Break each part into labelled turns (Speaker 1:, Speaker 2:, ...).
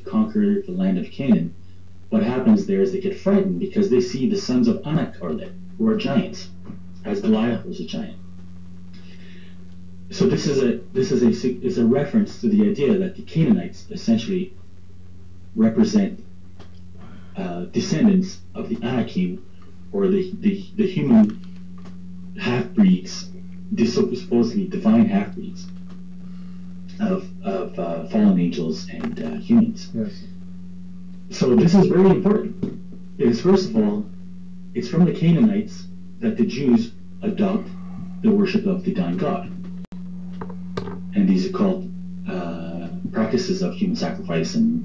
Speaker 1: conquer the land of Canaan, what happens there is they get frightened because they see the sons of Anak are there, who are giants, as Goliath was a giant. So this is a reference to the idea that the Canaanites essentially represent descendants of the Anakim, or the human half-breeds, supposedly divine half-breeds of fallen angels and humans.
Speaker 2: Yes.
Speaker 1: So this is very important, because first of all, it's from the Canaanites that the Jews adopt the worship of the dying God. And these are called practices of human sacrifice and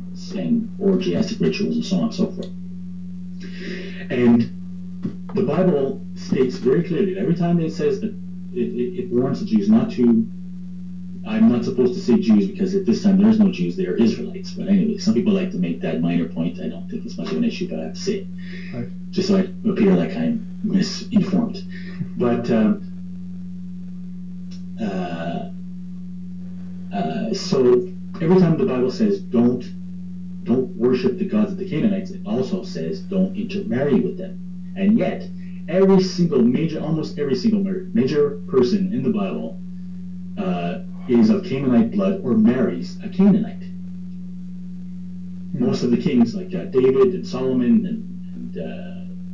Speaker 1: orgiastic rituals and so on and so forth. And the Bible states very clearly that every time it says that it warns the Jews not to, I'm not supposed to say Jews because at this time there's no Jews, they are Israelites. But anyway, some people like to make that minor point. I don't think it's much of an issue, but I have to say it.
Speaker 2: Right.
Speaker 1: Just so I appear like I'm misinformed. But so every time the Bible says don't worship the gods of the Canaanites, it also says don't intermarry with them. And yet, almost every single major person in the Bible is of Canaanite blood or marries a Canaanite. Most of the kings, like David and Solomon and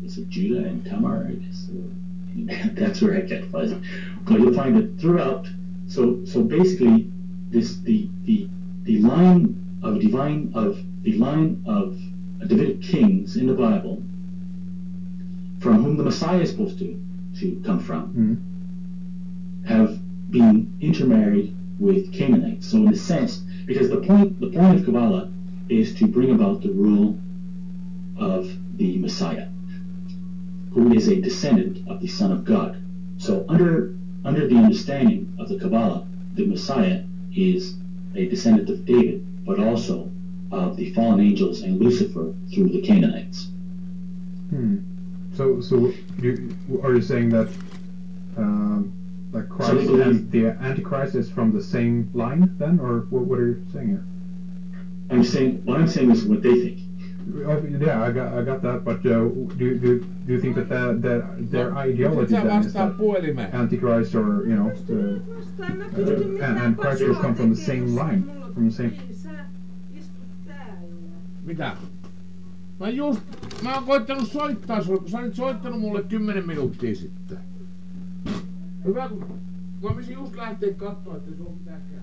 Speaker 1: is it Judah and Tamar, I guess. That's where I get fuzzy. But you'll find that throughout. So basically, the line of Davidic kings in the Bible, from whom the Messiah is supposed to come from, have been intermarried with Canaanites. So in a sense, because the point of Kabbalah is to bring about the rule of the Messiah, who is a descendant of the Son of God. So under the understanding of the Kabbalah, the Messiah is a descendant of David, but also of the fallen angels and Lucifer through the Canaanites.
Speaker 2: So are you saying that like Christ and the Antichrist is from the same line then, or what are you saying here?
Speaker 1: What I'm saying is what they think.
Speaker 2: Oh, yeah, I got that, but do you think that their ideology then is that Antichrist or and Christ will come from the same line, from the same?
Speaker 3: Mitä? Mä oon koittanut soittaa sulle, kun sä olit soittanut mulle 10 minuuttia sitten. Hyvä, kun mä menisin just lähteä kattoo, ettei sulla mitään käy.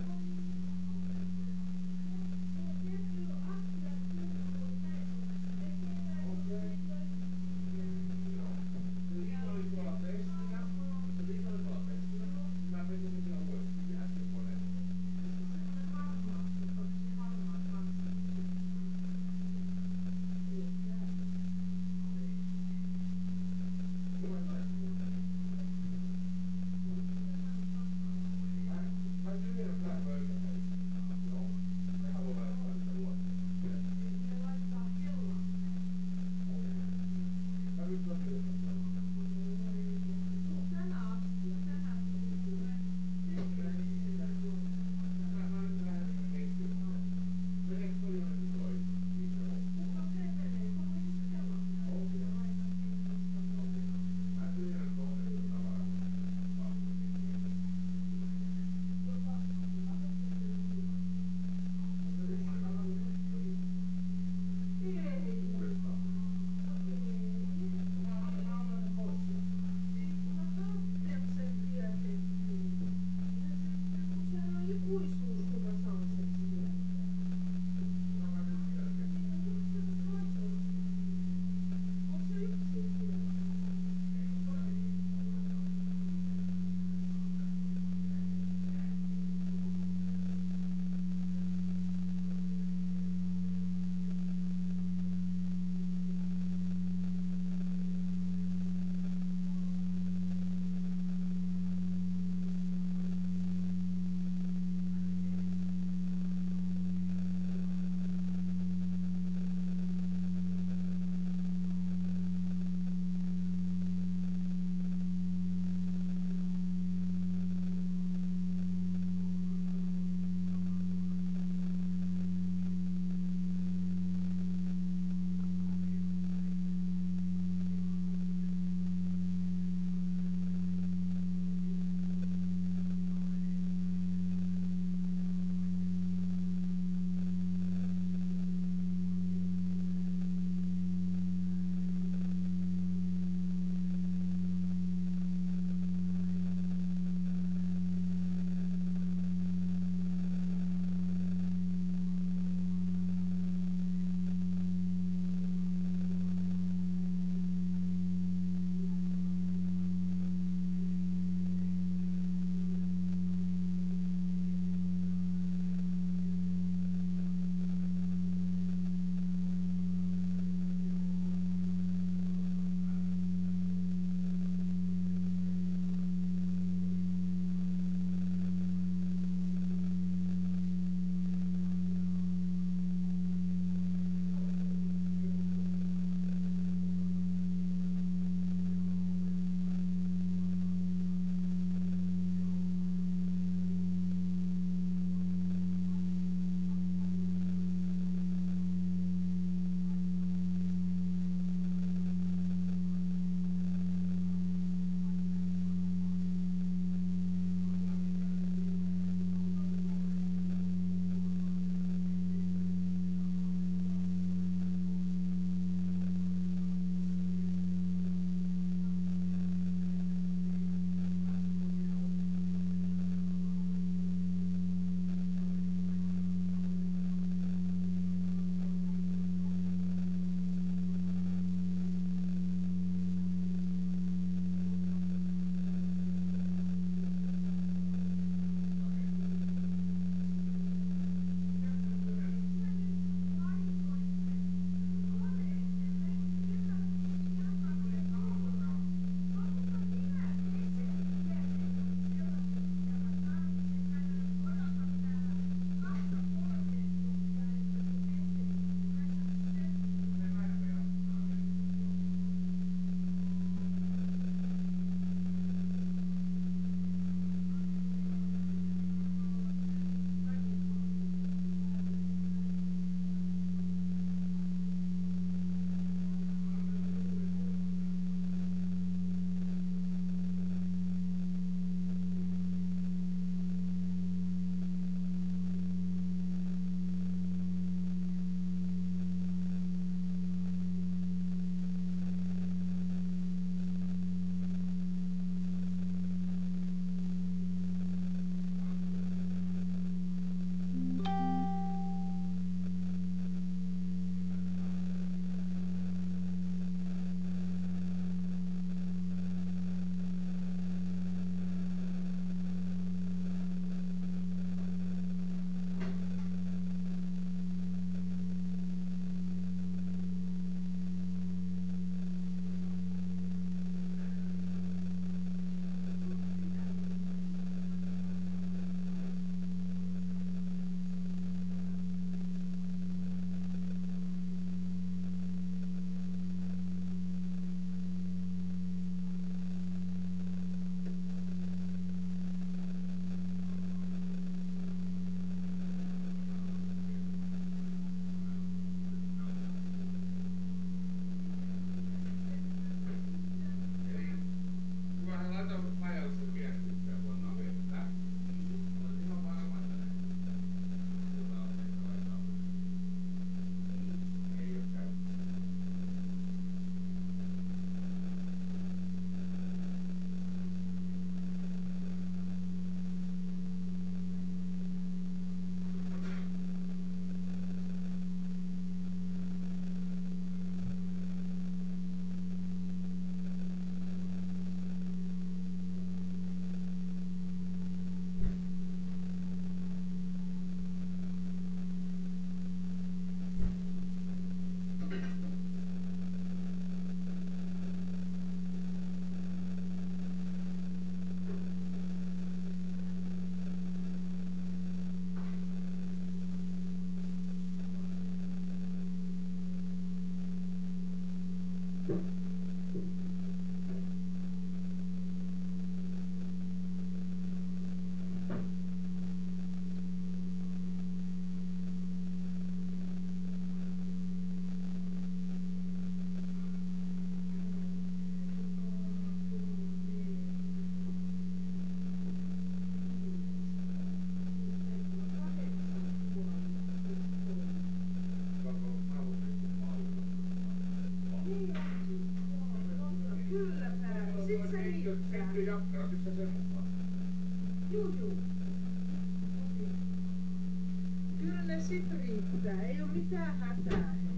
Speaker 4: Kyllä ne sit riittää, ei oo mitään hätää hei.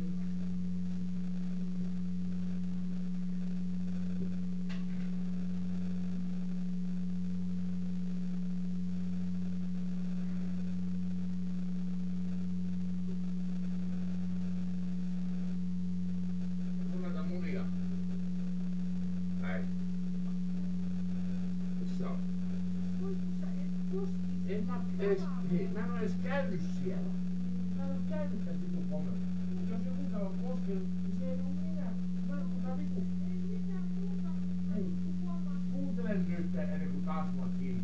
Speaker 3: Näitä munia. Näin. Missä on? En mä edes, hei, mä en oo edes käynyt siellä. Mä en oo käynyt tän vitun komeen. Jos joku käy koskenut, niin se ei oo minä. Mä en oo tää vitu.
Speaker 4: Ei mitään muuta,
Speaker 3: Hei, kuuntelen nyt ennen kuin taas mua kiinni.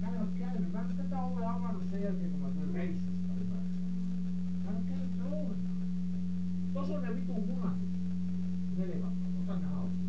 Speaker 3: Mä en oo käynyt. Mä en tätä ole avannut sen jälkeen, kun mä tulin reissusta hyväksi. Mä en oo käynyt täällä ollenkaan. Tossa on ne vitun munat. 4 kappaleita. Ota ne auki.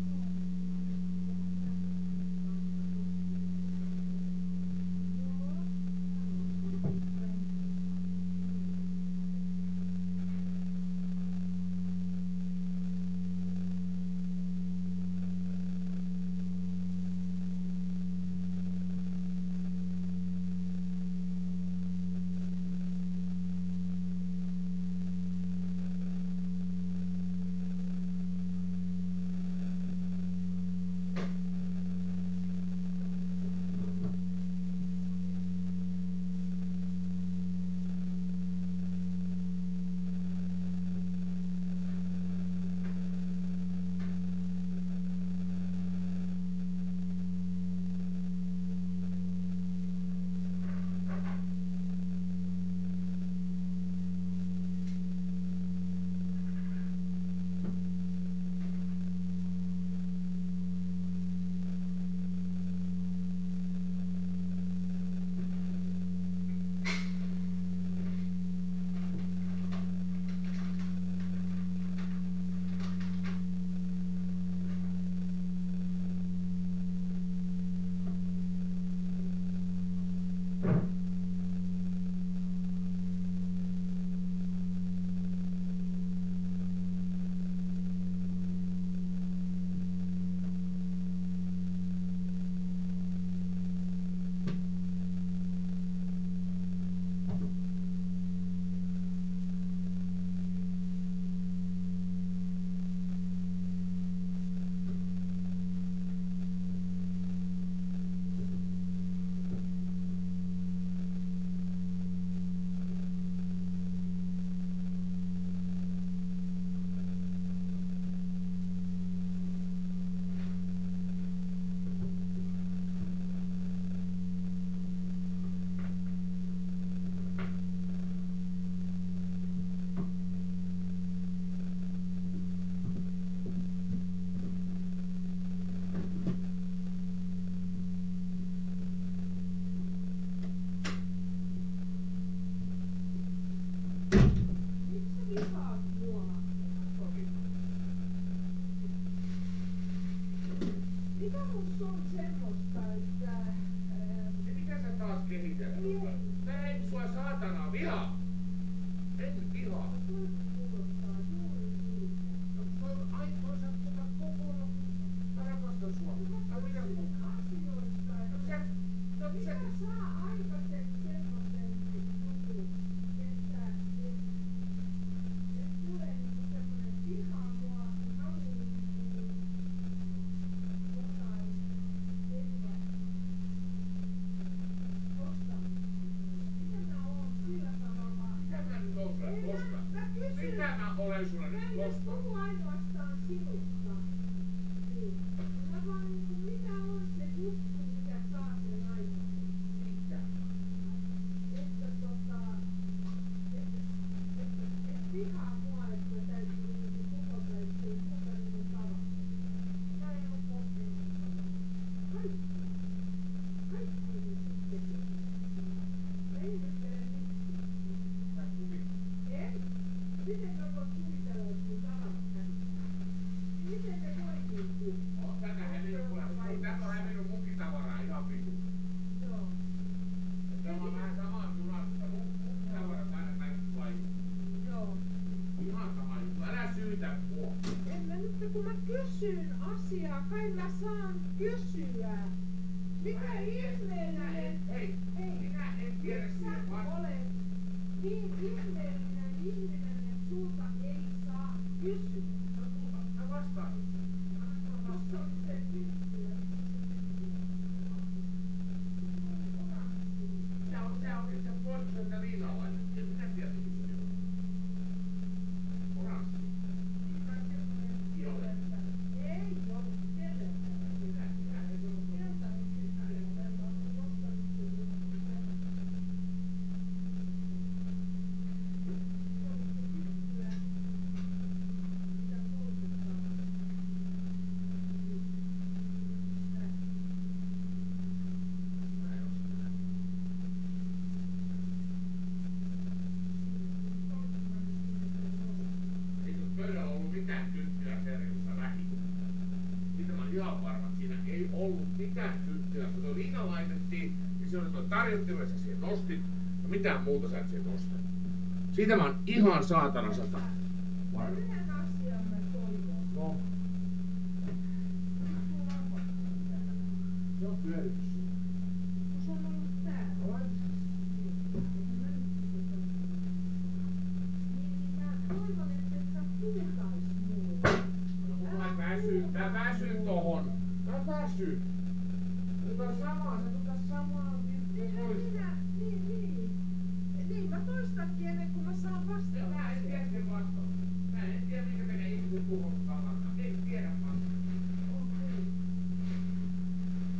Speaker 3: Tätä on hävinnyt munkin tavaraa ihan vitun. Se on vähän samaa junasta, mutta munkin tavarat aina kaikki vaikka. Ihan sama juttu. Älä syytä mua.
Speaker 4: En mä nyt, kun mä kysyn asiaa, kai mä saan kysyä. Mikä ihmeellinen...
Speaker 3: Hei, minä en tiedä siihen vastata.
Speaker 4: Olet niin ihmeellinen ihminen, että sulta ei saa kysyä.
Speaker 3: Mä vastaan.
Speaker 4: Tuossa on se kysyä.
Speaker 3: Se on itse pois sieltä liinalainen. En minä tiedä kysyä. Oranssi.
Speaker 4: Ei ollut kellenkään.
Speaker 3: Pöydällä ollut mitään kynttilää serjusta lähi. Siitä mä oon ihan varma, että siinä ei ollut mitään kynttilää. Kun se liina laitettiin, niin se oli tuo tarjottimen, sä siihen nostit, ja mitään muuta sä et siihen nostanut. Siitä mä oon ihan saatana sata. Varma.
Speaker 4: Yhden asian mä toivon.
Speaker 3: No. Se on pyörinyt siinä.
Speaker 4: Kun se on ollut täällä. Toivon, että et sä huutais mulle.
Speaker 3: Mä väsyn tohon. Mä väsyn. Mutta samaa, se tulee samaa.
Speaker 4: Niin, mä toistankin ennen kuin mä saan vastauksen.
Speaker 3: Mä en tiedä sen vastauksen. Mä en tiedä minkä takia ihmiset puhunut tavansa. En tiedä vastauksen.
Speaker 4: Okei.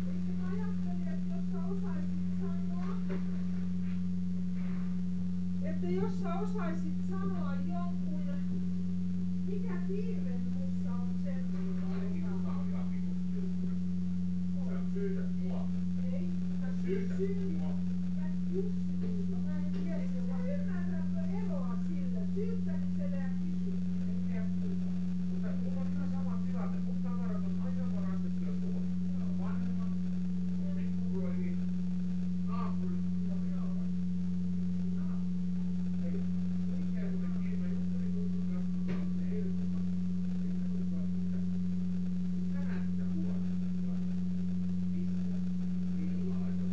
Speaker 4: Eikö mä ajattelin, että jos sä osaisit sanoa... Että jos sä osaisit sanoa jonkun... Mikä piirre musta on sen...
Speaker 3: Ainakin kuka on ihan vitun tyhjä. Sä syytät mua.
Speaker 4: Ei, sä
Speaker 3: Syytät mua.
Speaker 4: Mä en tiedä, ymmärrätkö eroa sillä syyttämisellä ja kysymisellä?
Speaker 3: Mutta mulla on ihan sama tilanne. Mun tavarat on aina varastettu jo tuolla. Vanhemmat, pikkuroihin, naapurit. Hei, mikä muuten kiinni juttu, niin tuntuu kasvaa. Ne eilen kun tänään sitä huolta. Missä? Niin, mä laitan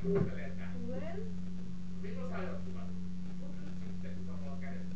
Speaker 3: kuuntelee tää.
Speaker 4: Tulen.
Speaker 3: Milloin sä aiot tulla? Tuu nyt sitten, kun mulla on kädessä.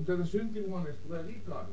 Speaker 3: Mutta tätä syntihuoneesta tulee likaa.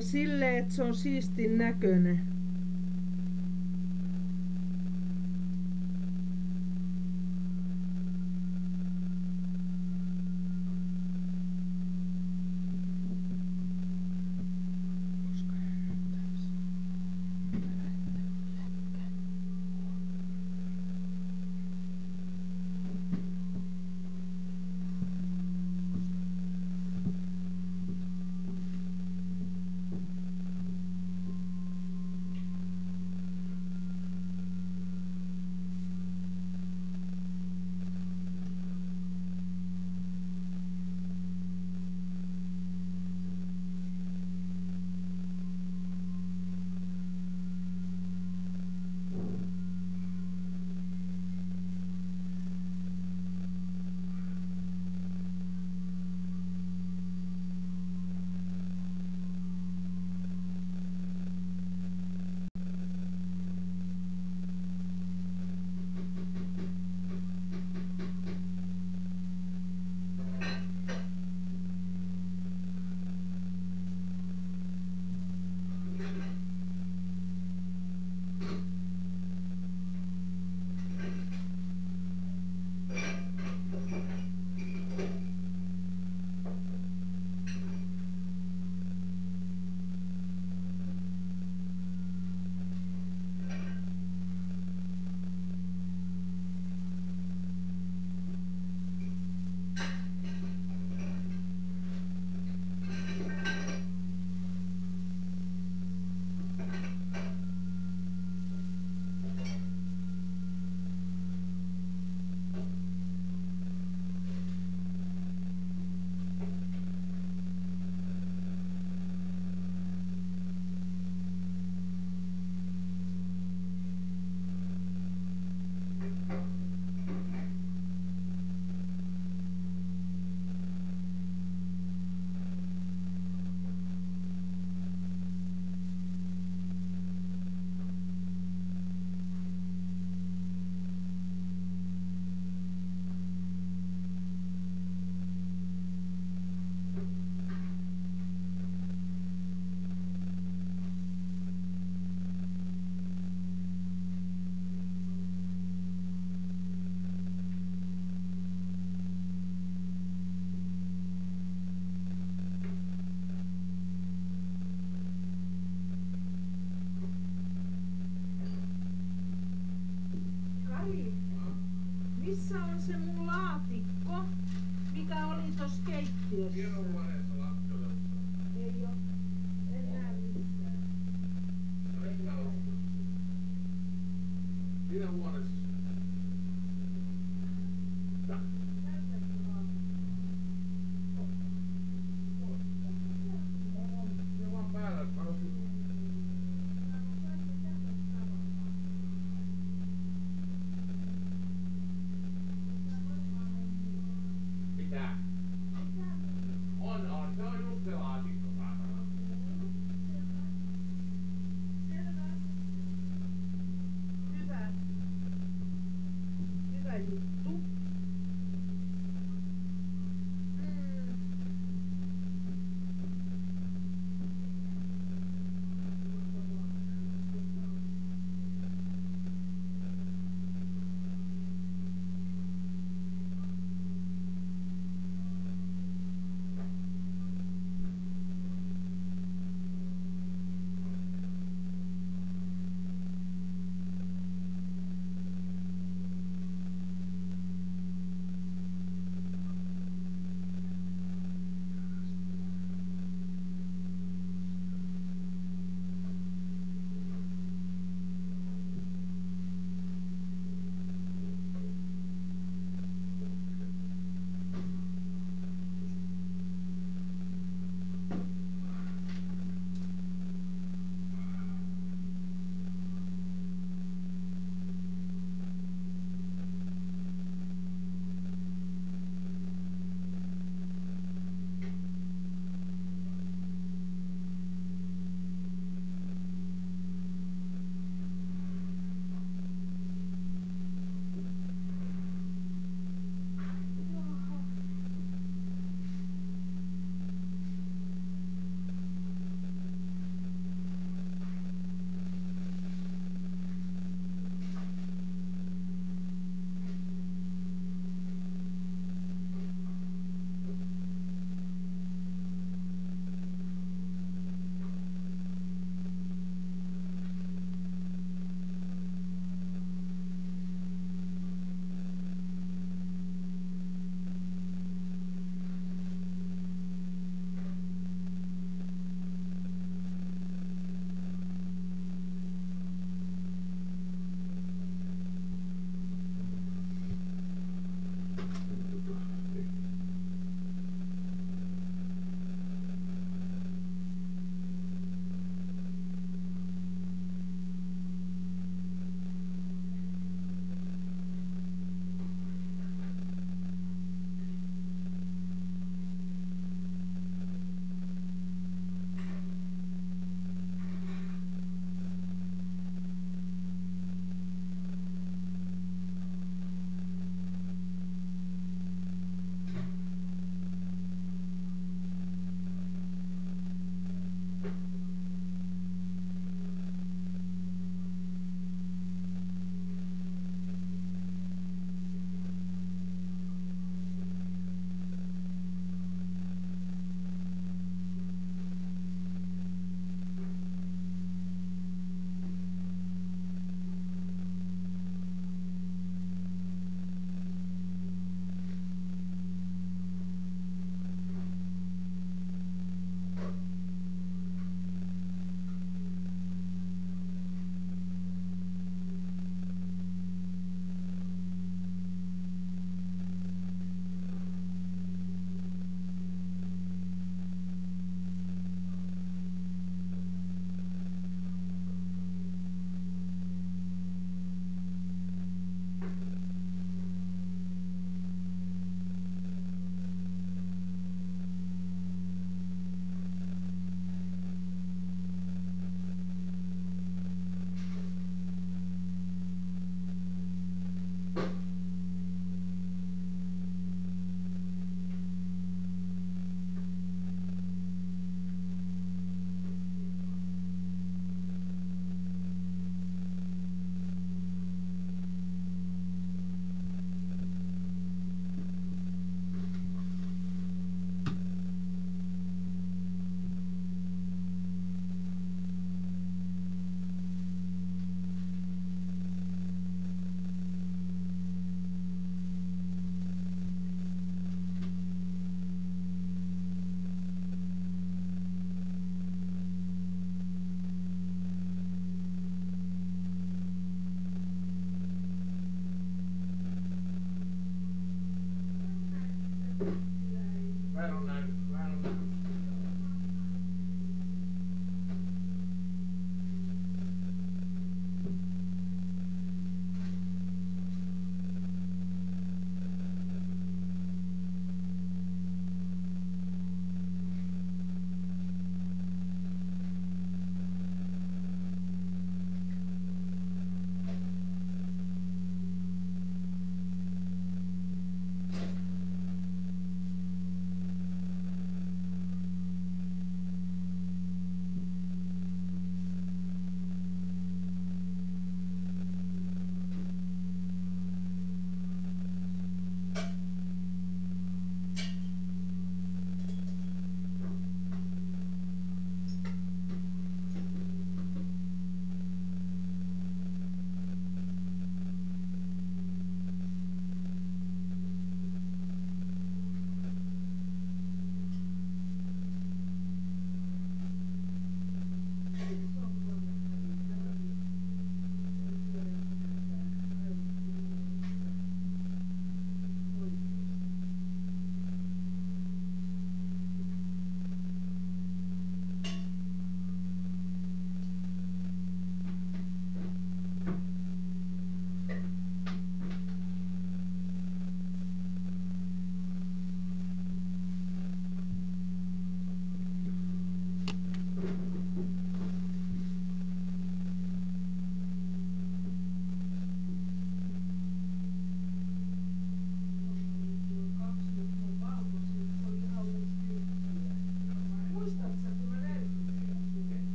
Speaker 4: Ja silleen, että se on siistin näköinen. se mun laatikko, mikä oli tossa keittiössä?
Speaker 3: Tiedonlaheessa lattialla.
Speaker 4: Ei oo. En näe missään.
Speaker 3: Siinä huoneessa. Se vaan päällä.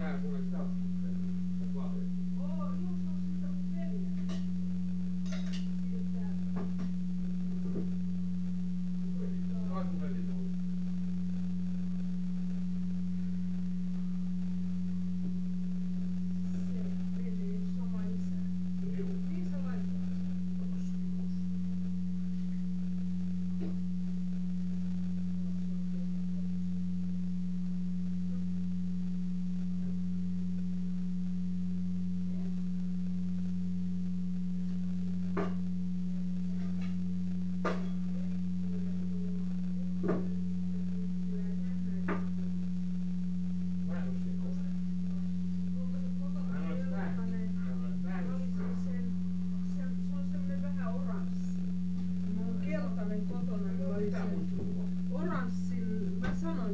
Speaker 3: täällä kuule sitä.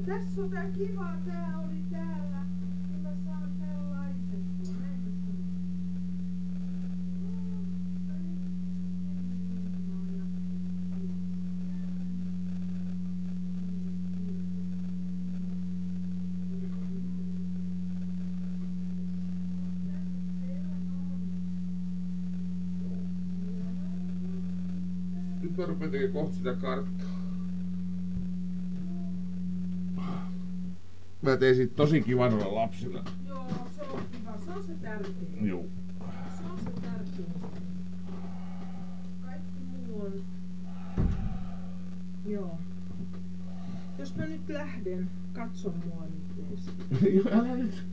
Speaker 4: Tässä on tää kiva, tää oli täällä, niin mä saan täällä laitettua. Näin mä sanon.
Speaker 3: Nyt mä rupean tekemään kohta sitä karttaa. Mä tein siitä tosi kivan olla lapsilla.
Speaker 4: Joo, se on kiva. Se on se tärkein.
Speaker 3: Joo.
Speaker 4: Se on se tärkein. Kaikki muu on... Joo. Jos mä nyt lähden, katso mua nyt ees.
Speaker 3: Joo, älä nyt.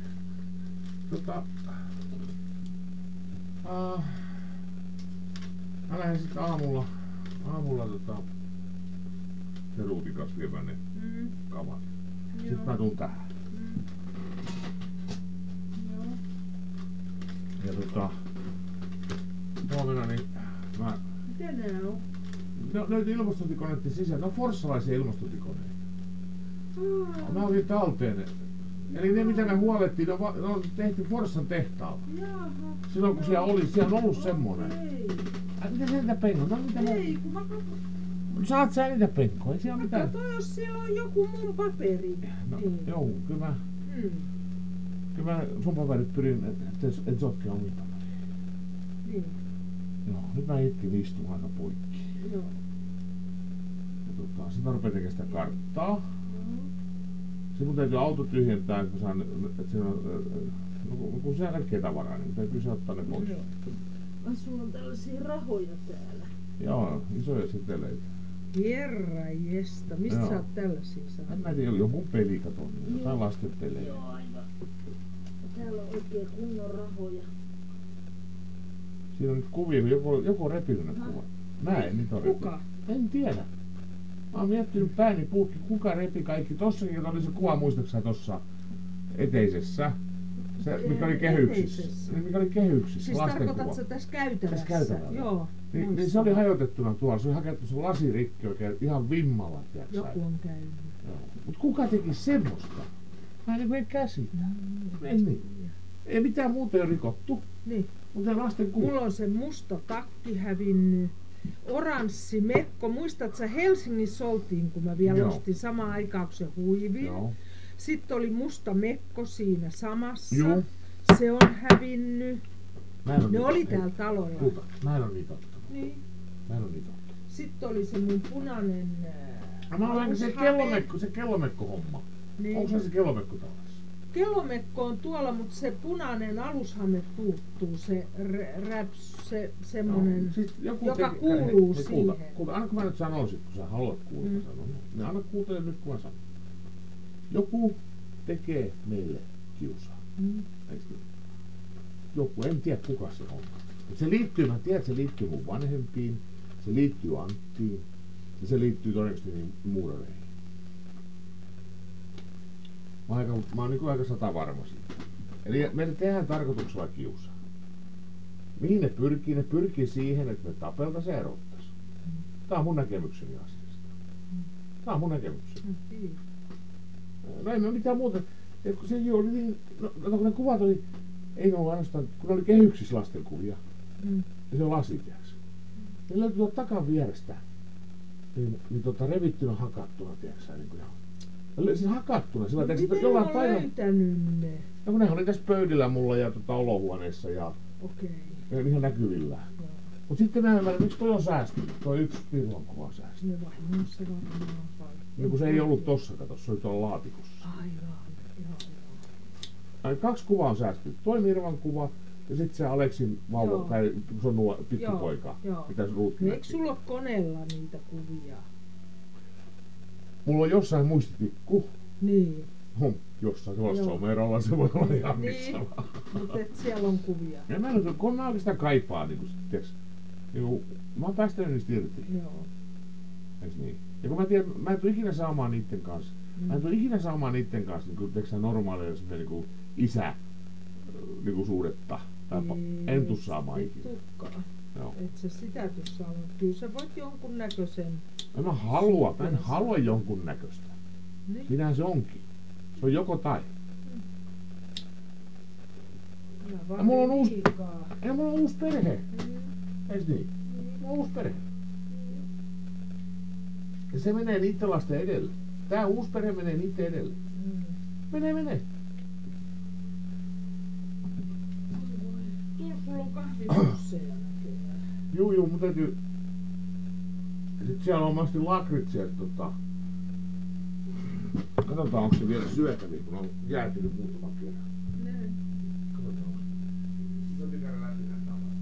Speaker 3: Mä lähden sit aamulla se ruutikas viemään ne kamat. Sitten mä tuun tähän.
Speaker 4: Joo.
Speaker 3: Ja huomenna niin mä...
Speaker 4: Mitä nää on?
Speaker 3: No löytyi ilmastointikoneiden sisään. Ne on forssalaisia ilmastointikoneita. Mä otin talteen ne. Eli ne mitä me huolettiin, ne on tehty Forssan tehtaalla.
Speaker 4: Jaha.
Speaker 3: Silloin kun siellä on ollut semmonen.
Speaker 4: Ei.
Speaker 3: Mitä sä niitä penkoja? No mitä
Speaker 4: Ei, kun mä katson.
Speaker 3: Saat sä niitä penkoja? Ei siellä
Speaker 4: Mä
Speaker 3: mitään.
Speaker 4: katson, jos siellä on joku mun paperi.
Speaker 3: No,
Speaker 4: Niin.
Speaker 3: joo, kyllä mä sun paperit pyrin, et sotke omia paperia.
Speaker 4: Niin.
Speaker 3: Joo, nyt mä itkin istun aika poikki.
Speaker 4: Joo.
Speaker 3: Ja sit mä rupean tekemään sitä karttaa.
Speaker 4: Joo.
Speaker 3: Sitten mun täytyy auto tyhjentää, että mä saan, että siinä on, kun siellä näkee tavaraa, niin täytyy se ottaa ne pois.
Speaker 4: Joo. Ai sulla on tällaisia rahoja täällä.
Speaker 3: Joo, isoja seteleitä.
Speaker 4: Herranjesta, mistä
Speaker 3: Joo.
Speaker 4: sä oot tällaisia saanut?
Speaker 3: En mä tiedä, joku peli katon, jotain lasten pelejä.
Speaker 4: Joo, aivan. Täällä on oikein kunnon rahoja.
Speaker 3: Siinä on nyt kuvia, kun joku on repinyt ne kuvat. Mä en niitä ole
Speaker 4: Kuka?
Speaker 3: En tiedä. Mä oon miettinyt pääni puhki, kuka repi kaikki. Tossakin oli se kuva, muistaaksä tossa eteisessä. Se, mikä oli kehyksissä.
Speaker 4: Eteisessä.
Speaker 3: Mikä oli kehyksissä,
Speaker 4: Siis
Speaker 3: lastenkuva.
Speaker 4: tarkoitat sä tässä käytävässä?
Speaker 3: Tässä käytävällä.
Speaker 4: Joo.
Speaker 3: Niin se oli hajotettuna tuolla, se oli hakettu se lasirikki oikein ihan vimmalla, tiedätkö?
Speaker 4: Joku on käynyt.
Speaker 3: Joo. Mut kuka teki semmoista? Mä en käsitä. Ei niin. Ei mitään muuta ole rikottu.
Speaker 4: Niin.
Speaker 3: Mutta lasten kuva.
Speaker 4: Mulla on se musta takki hävinnyt. Oranssi mekko. Muistat sä Helsingissä oltiin, kun mä vielä
Speaker 3: Joo.
Speaker 4: ostin samaan aikaan kuin se huivin.
Speaker 3: Joo.
Speaker 4: Sitten oli musta mekko siinä samassa.
Speaker 3: Joo.
Speaker 4: Se on hävinnyt.
Speaker 3: Mä en oo
Speaker 4: Ne
Speaker 3: niitä-
Speaker 4: oli täällä talolla.
Speaker 3: Kuulta, mä en oo niitä ottanut.
Speaker 4: Niin.
Speaker 3: Mä en oo niitä ottanut.
Speaker 4: Sitten oli se mun punainen...
Speaker 3: Mä olen se kellomekko homma.
Speaker 4: Niin.
Speaker 3: Onko se kellomekko tallessa?
Speaker 4: Kellomekko on tuolla, mutta se punainen alushame puuttuu. Se semmonen,
Speaker 3: Siis joku
Speaker 4: joka
Speaker 3: teki-
Speaker 4: kuuluu
Speaker 3: hei,
Speaker 4: siihen.
Speaker 3: Kuulta, anna kun mä nyt sanoisin, kun sä haluat kuulla sanoa. Niin anna kuuntele nyt kun mä sanon. Joku tekee meille kiusaa. Eiks niin? Joku, en tiedä kuka se on. Mut se liittyy, mä tiedän, että se liittyy mun vanhempiin, se liittyy Anttiin ja se liittyy todennäköisesti niin muurareihin. Mä oon niin aika 100 varma siitä. Eli meille tehdään tarkoituksella kiusaa. Mihin ne pyrkii? Ne pyrkii siihen, että me tapeltais ja erottais. Tää on mun näkemykseni asiasta. Tää on mun näkemykseni. No ei mä mitään muuta. Et kun se oli niin, no kun ne kuvat oli, ei ne ollut ainoastaan, kun ne oli kehyksissä lastenkuvia. Ja se on lasitias. Ne löytyi tuolta takan vierestä. Niin revittynä hakattuna, tiedätkö niin kuin ihan. Siis hakattuna, sillä
Speaker 4: Miten
Speaker 3: teksti
Speaker 4: mä
Speaker 3: jollain
Speaker 4: oon
Speaker 3: painalla.
Speaker 4: löytänyt ne?
Speaker 3: No kun ne oli tässä pöydillä mulla ja olohuoneessa ja
Speaker 4: Okei.
Speaker 3: ne on ihan näkyvillä.
Speaker 4: Joo.
Speaker 3: Mut sitten mä ymmärrän, miksi toi on säästynyt. Toi yksi Pirlon kuva on säästynyt.
Speaker 4: Ne vahingossa varmaan sai.
Speaker 3: Niin kun se ei ollut tossa, kato, se oli tuolla laatikossa.
Speaker 4: Aivan. Joo.
Speaker 3: Ai, 2 kuvaa on säästynyt. Toi Mirvan kuva ja sitten se Aleksin vauva,
Speaker 4: Joo.
Speaker 3: tai se on pikkupoika.
Speaker 4: Joo.
Speaker 3: Mitä se ruutti
Speaker 4: Eikö
Speaker 3: näki.
Speaker 4: sulla ole koneella niitä kuvia?
Speaker 3: Mulla on jossain muistitikku.
Speaker 4: Niin.
Speaker 3: Jossain tuossa
Speaker 4: Joo.
Speaker 3: omerolla se voi olla ihan
Speaker 4: Niin.
Speaker 3: missä vaan.
Speaker 4: Mutta et siellä on kuvia.
Speaker 3: Ja mä en kun mä oikeastaan kaipaan niinku sit, tiiäks, niinku, mä oon päästänyt niistä irti.
Speaker 4: Joo.
Speaker 3: Eiks niin? Ja kun mä tiedän, mä en tuu ikinä saamaan niitten kanssa. Mä en tuu ikinä saamaan niitten kanssa niinku, tiiäks, normaalia semmosen niinku niinku suhdetta. Tai en tuu saamaan
Speaker 4: et
Speaker 3: ikinä.
Speaker 4: tukkaa.
Speaker 3: Joo.
Speaker 4: Et sä sitä tuu saamaan. Kyllä sä voit jonkun näköisen.
Speaker 3: Mä en halua jonkun näköistä.
Speaker 4: Niin.
Speaker 3: Siinähän se onkin. Se on joko tai.
Speaker 4: Mä
Speaker 3: Ja
Speaker 4: vaan
Speaker 3: mulla on uusi-
Speaker 4: liikaa.
Speaker 3: Ja mulla on uusi perhe.
Speaker 4: Mm.
Speaker 3: Eiks niin? Mulla on uusi perhe. Ja se menee niitten lasten edelle. Tää uusi perhe menee niitten edelle.
Speaker 4: Mm.
Speaker 3: Menee.
Speaker 4: Tuolla sulla on kahvipusseja näköjään.
Speaker 3: Juu, mun täytyy... Sit siellä on mahdollisesti lakritsia, katsotaan onko se vielä syötäviä, kun on jäätynyt muutaman kerran.
Speaker 4: Näin.
Speaker 3: Katsotaan onko se. Täytyy käydä läpi näitä tavaroita.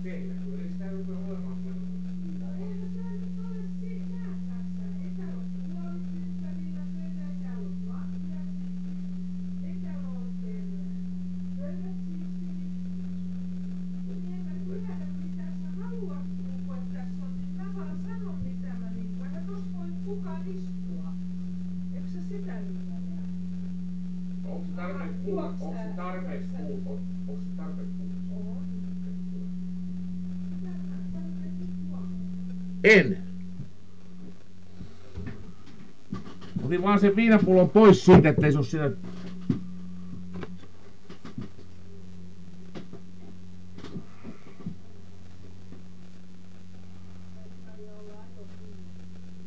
Speaker 3: tehdä, kun ei sitä rupea olemaan.
Speaker 4: No eihän tää nyt ole sitä tässä. Ei täällä ole puolityttävillä töitä, ei täällä ole lattiat siistit, ei täällä ole oikein pöydät siistit. Niin en mä tiedä mitä sä haluat niinku, että tässä on, niin mä vaan sanon mitä mä niinku, eihän tossa voi kukaan istua. Eikö sä sitä ymmärrä?
Speaker 3: Onko se tarpeeksi puhuttu? Onko se tarpeeksi puhuttu? Onko se tarpeeksi puhuttu?
Speaker 4: On.
Speaker 3: En. Otin vaan sen viinapullon pois siitä, ettei se oo siinä.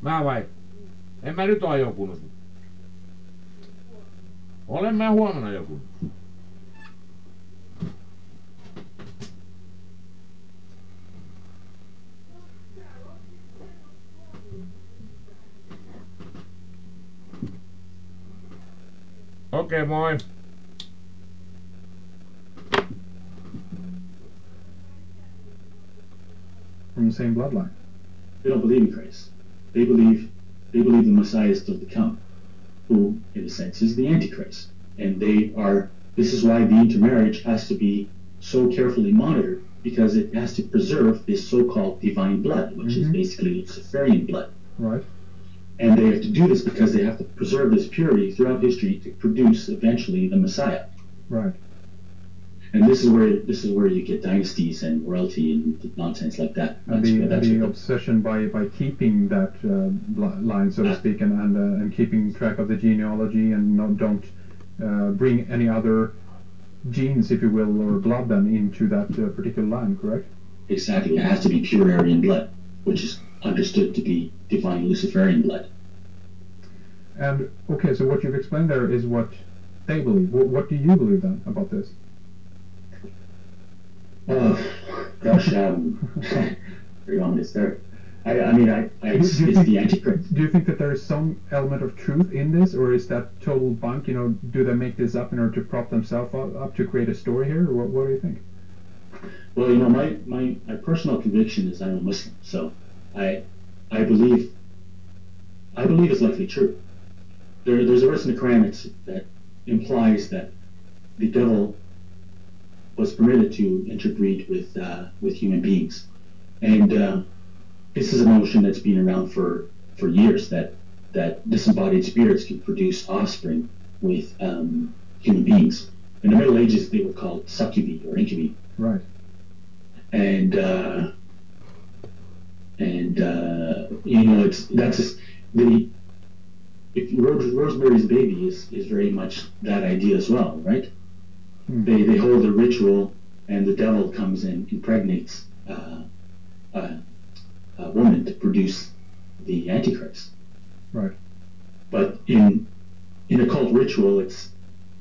Speaker 3: Mä vai? En mä nyt oo ajokunnossa. Olen mä huomenna ajokunnossa. Okei, moi.
Speaker 2: From the same bloodline.
Speaker 1: They don't believe in Christ. They believe the Messiah is still to come, who, in a sense, is the Antichrist. And this is why the intermarriage has to be so carefully monitored, because it has to preserve this so-called divine blood, which is basically Luciferian blood.
Speaker 2: Right.
Speaker 1: And they have to do this because they have to preserve this purity throughout history to produce eventually the Messiah.
Speaker 2: Right.
Speaker 1: And this is where you get dynasties and royalty and nonsense like that.
Speaker 2: And the obsession by keeping that line, so to speak, and keeping track of the genealogy and don't bring any other genes, if you will, or blood then into that particular line, correct?
Speaker 1: Exactly. It has to be pure Aryan blood, which is understood to be divine Luciferian blood.
Speaker 2: And okay, so what you've explained there is what they believe. What do you believe then about this?
Speaker 1: Gosh, very ominous there. It's the Antichrist.
Speaker 2: Do you think that there is some element of truth in this, or is that total bunk? You know, do they make this up in order to prop themselves up to create a story here, or what do you think?
Speaker 1: Well, you know, my personal conviction is I'm a Muslim, so I believe it's likely true. There's a verse in the Quran that implies that the devil was permitted to interbreed with human beings, and this is a notion that's been around for years, that disembodied spirits can produce offspring with human beings. In the Middle Ages, they were called succubi or incubi.
Speaker 2: Right.
Speaker 1: And you know, that's just Rosemary's Baby is very much that idea as well, right? They hold a ritual, and the devil comes and impregnates a woman to produce the Antichrist.
Speaker 2: Right.
Speaker 1: But in occult ritual,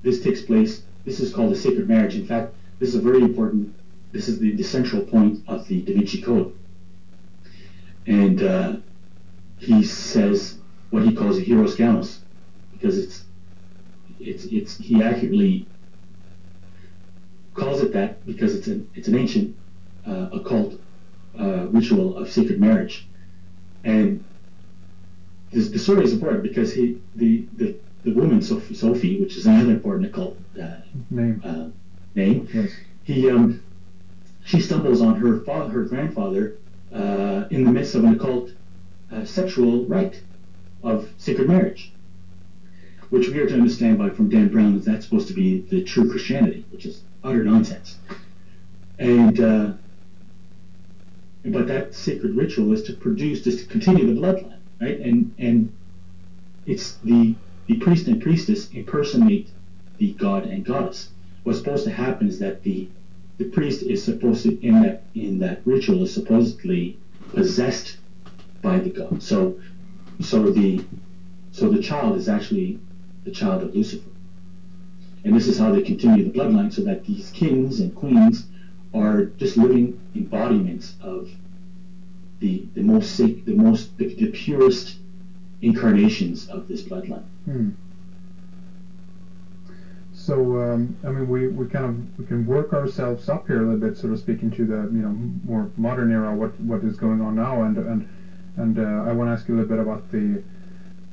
Speaker 1: this takes place. This is called a sacred marriage. In fact, this is a very important. This is the central point of the Da Vinci Code. And he says what he calls a hieros gamos, because he accurately calls it that because it's an ancient occult ritual of sacred marriage. And the story is important because the woman Sophie, which is another important occult name,
Speaker 2: Yes.
Speaker 1: She stumbles on her grandfather in the midst of an occult sexual rite of sacred marriage, which we are to understand from Dan Brown that that's supposed to be the true Christianity, which is utter nonsense. And but that sacred ritual is to continue the bloodline, right? And it's the priest and priestess impersonate the god and goddess. What's supposed to happen is that the priest is supposed to in that ritual is supposedly possessed by the god. So the child is actually the child of Lucifer. And this is how they continue the bloodline, so that these kings and queens are just living embodiments of the purest incarnations of this bloodline.
Speaker 2: So I mean, we can work ourselves up here a little bit, so to speak, into the more modern era. What is going on now, and I want to ask you a little bit about the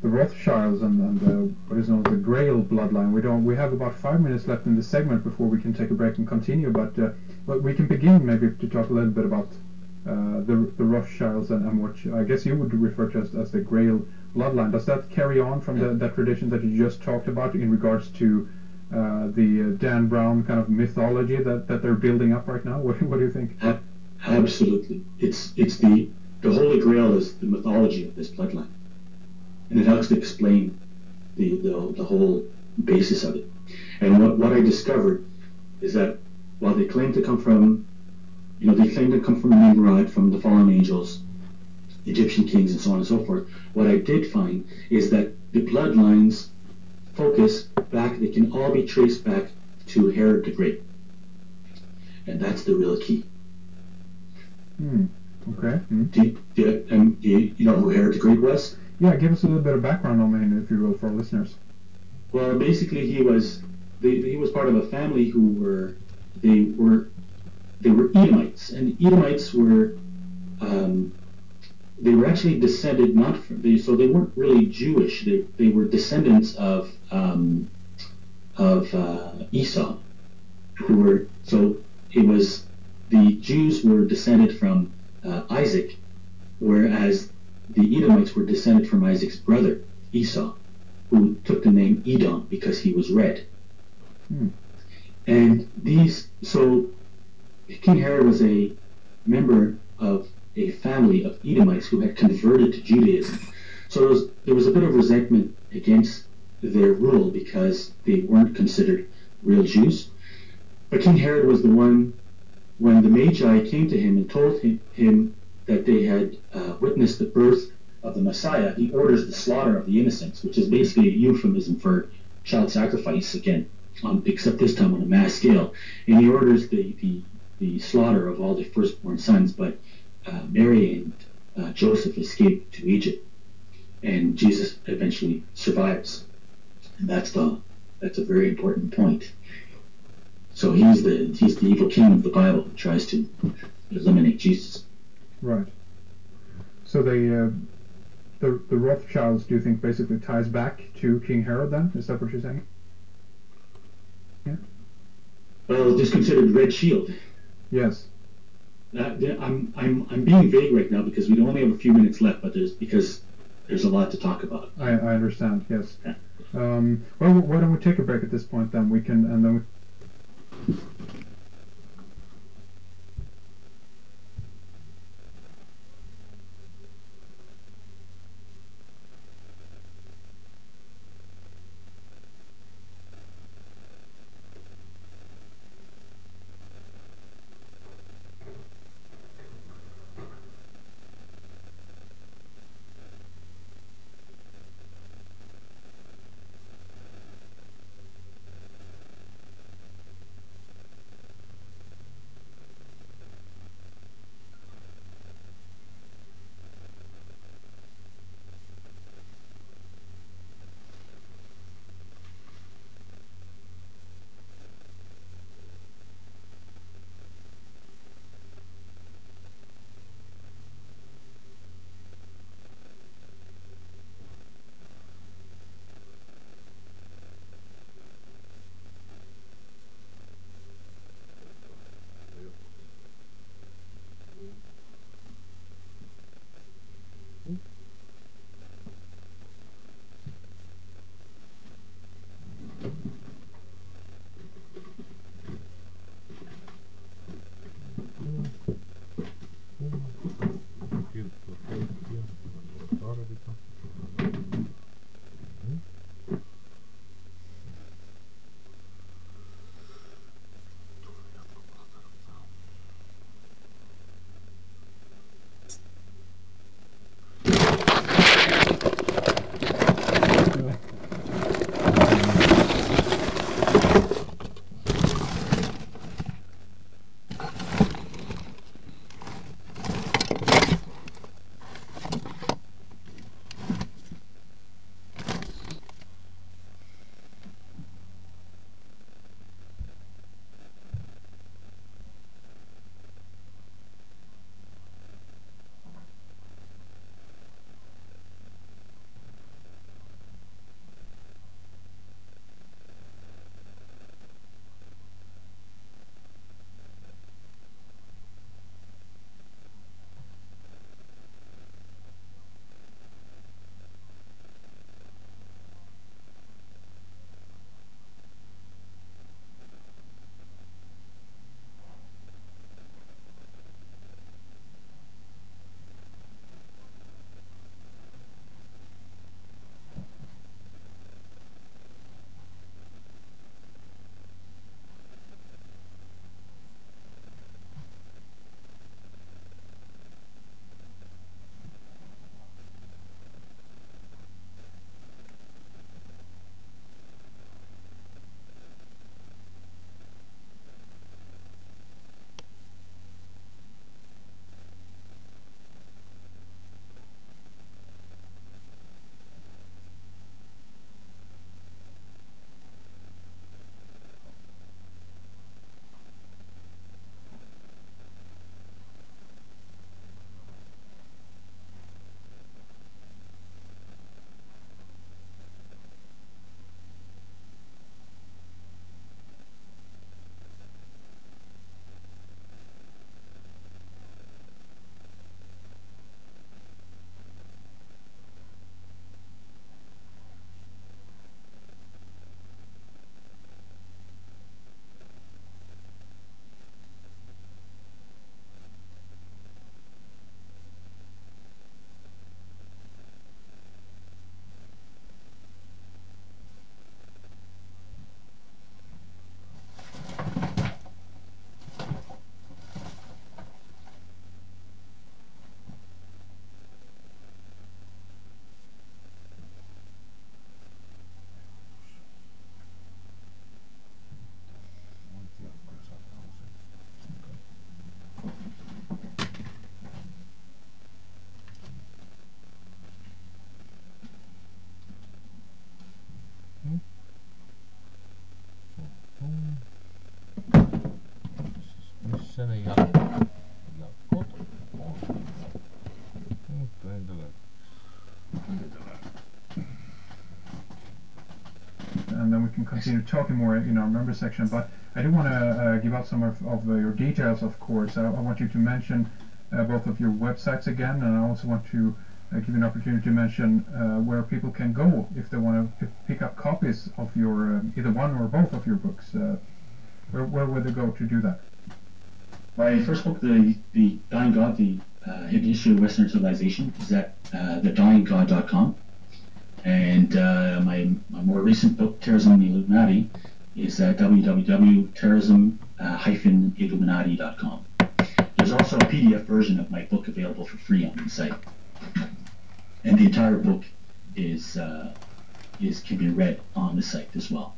Speaker 2: Rothschilds and what is known as the Grail bloodline. We have about 5 minutes left in this segment before we can take a break and continue. But we can begin maybe to talk a little bit about the Rothschilds and what I guess you would refer to as the Grail bloodline. Does that carry on from that tradition that you just talked about in regards to the Dan Brown kind of mythology that they're building up right now? What do you think?
Speaker 1: Absolutely. It's the Holy Grail is the mythology of this bloodline, and it helps to explain the whole basis of it. And what I discovered is that while they claim to come from, Nimrod, from the fallen angels, Egyptian kings, and so on and so forth, what I did find is that the bloodlines focus back, they can all be traced back to Herod the Great. And that's the real key.
Speaker 2: Okay.
Speaker 1: Do you know who Herod the Great was?
Speaker 2: Yeah, give us a little bit of background on him, if you will, for our listeners.
Speaker 1: Well, basically he was part of a family who were Edomites, and Edomites were they were actually descended not from so they weren't really Jewish. They were descendants of Esau, who were the Jews were descended from Isaac, whereas the Edomites were descended from Isaac's brother Esau, who took the name Edom because he was red. And King Herod was a member of a family of Edomites who had converted to Judaism. So there was a bit of resentment against their rule because they weren't considered real Jews. But King Herod was the one, when the Magi came to him and told him that they had witnessed the birth of the Messiah, he orders the slaughter of the innocents, which is basically a euphemism for child sacrifice, again, except this time on a mass scale. And he orders the slaughter of all the firstborn sons, but Mary and Joseph escape to Egypt, and Jesus eventually survives, and that's a very important point. So he's the evil king of the Bible who tries to eliminate Jesus.
Speaker 2: Right. So the Rothschilds, do you think, basically ties back to King Herod? Then is that what you're saying? Yeah.
Speaker 1: Well, just considered Red Shield.
Speaker 2: Yes.
Speaker 1: I'm being vague right now because we only have a few minutes left, but there's a lot to talk about.
Speaker 2: I understand. Yes.
Speaker 1: Yeah.
Speaker 2: Well, why don't we take a break at this point? Then we can, and then continue talking more in our member section, but I do want to give out some of your details, of course. I want you to mention both of your websites again, and I also want to give you an opportunity to mention where people can go if they want to pick up copies of your either one or both of your books. Where would they go to do that?
Speaker 1: My first book, The Dying God, The Hidden History of Western Civilization, is at thedyinggod.com. And my more recent book, Terrorism and the Illuminati, is at www.terrorism-illuminati.com. There's also a PDF version of my book available for free on the site. And the entire book can be read on the site as well.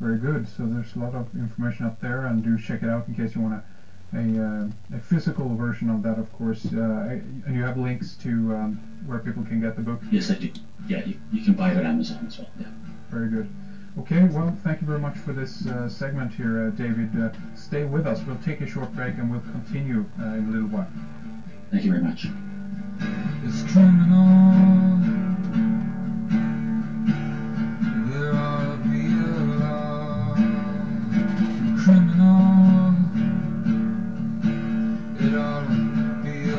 Speaker 2: Very good. So there's a lot of information up there, and do check it out in case you want a physical version of that, of course. And you have links to where people can get the book?
Speaker 1: Yes, I do. Yeah, you can buy it on Amazon as well. Yeah.
Speaker 2: Very good. Okay, well, thank you very much for this segment here, David. Stay with us. We'll take a short break and we'll continue in a little while.
Speaker 1: Thank you very much.
Speaker 5: It's criminal. There ought to be a law. Criminal. It ought to be a.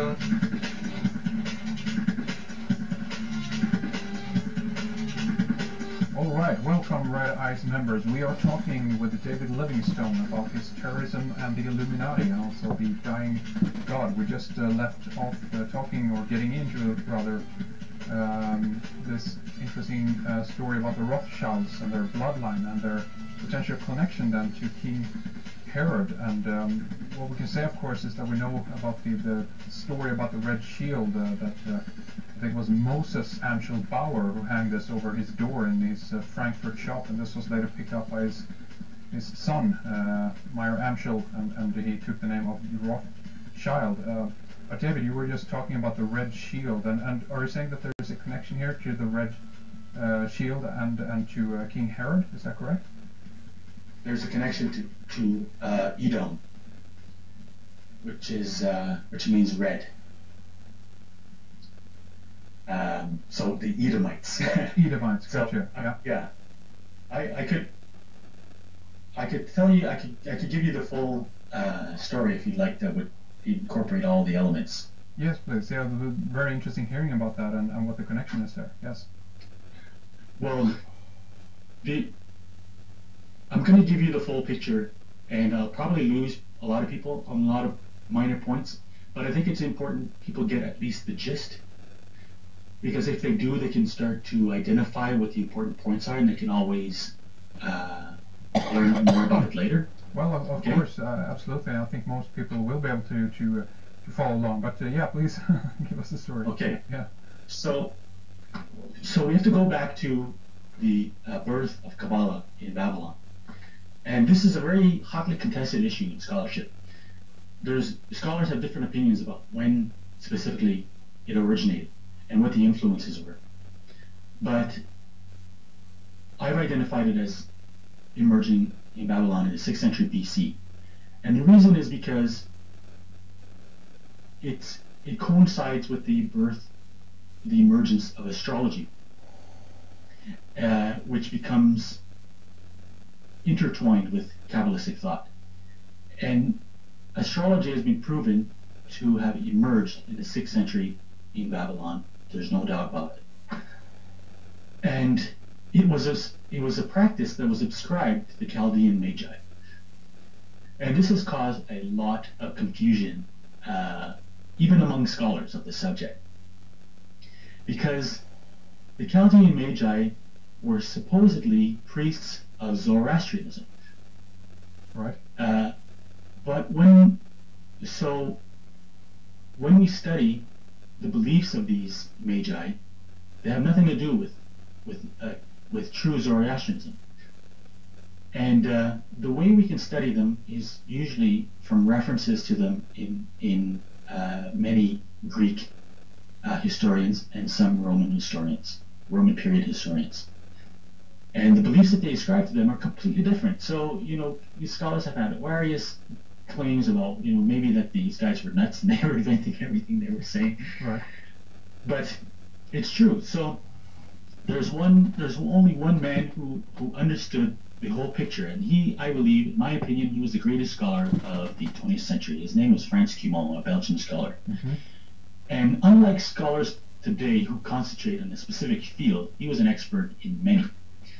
Speaker 2: All right, welcome, Red Eyes members. We are talking with David Livingstone about his terrorism and the Illuminati, and also the Dying God. We just left off talking, or getting into rather, this interesting story about the Rothschilds and their bloodline and their potential connection then to King Herod. And what we can say, of course, is that we know about the story about the Red Shield that I think it was Moses Amschel Bauer who hanged this over his door in his Frankfurt shop, and this was later picked up by his son, Meyer Amschel, and he took the name of Rothschild. But David, you were just talking about the Red Shield, and are you saying that there's a connection here to the Red Shield and to King Herod? Is that correct?
Speaker 1: There's a connection to Edom, which means red. So the Edomites.
Speaker 2: Edomites, gotcha.
Speaker 1: So, yeah. I could tell you, I could give you the full story if you'd like, that would incorporate all the elements.
Speaker 2: Yes, please. Yeah, very interesting hearing about that and what the connection is there. Yes.
Speaker 1: Well, I'm going to give you the full picture, and I'll probably lose a lot of people on a lot of minor points, but I think it's important people get at least the gist, because if they do, they can start to identify what the important points are, and they can always learn more about it later.
Speaker 2: Well, of course, absolutely. I think most people will be able to follow along, but yeah, please give us the story.
Speaker 1: Okay.
Speaker 2: Yeah.
Speaker 1: So we have to go back to the birth of Kabbalah in Babylon. And this is a very hotly contested issue in scholarship. Scholars have different opinions about when specifically it originated and what the influences were. But I've identified it as emerging in Babylon in the 6th century BC. And the reason is because it coincides with the emergence of astrology, which becomes intertwined with Kabbalistic thought. And astrology has been proven to have emerged in the 6th century in Babylon. There's no doubt about it. And it was a practice that was ascribed to the Chaldean Magi. And this has caused a lot of confusion, even among scholars of the subject. Because the Chaldean Magi were supposedly priests of Zoroastrianism.
Speaker 2: Right.
Speaker 1: But when we study the beliefs of these Magi, they have nothing to do with true Zoroastrianism. And the way we can study them is usually from references to them in many Greek historians and some Roman period historians. And the beliefs that they ascribe to them are completely different. So, these scholars have had various claims about, maybe that these guys were nuts and they were inventing everything they were saying.
Speaker 2: Right.
Speaker 1: But it's true. So there's only one man who understood the whole picture, and I believe, in my opinion, he was the greatest scholar of the 20th century. His name was Frans Cumont, a Belgian scholar.
Speaker 2: Mm-hmm.
Speaker 1: And unlike scholars today who concentrate on a specific field, he was an expert in many.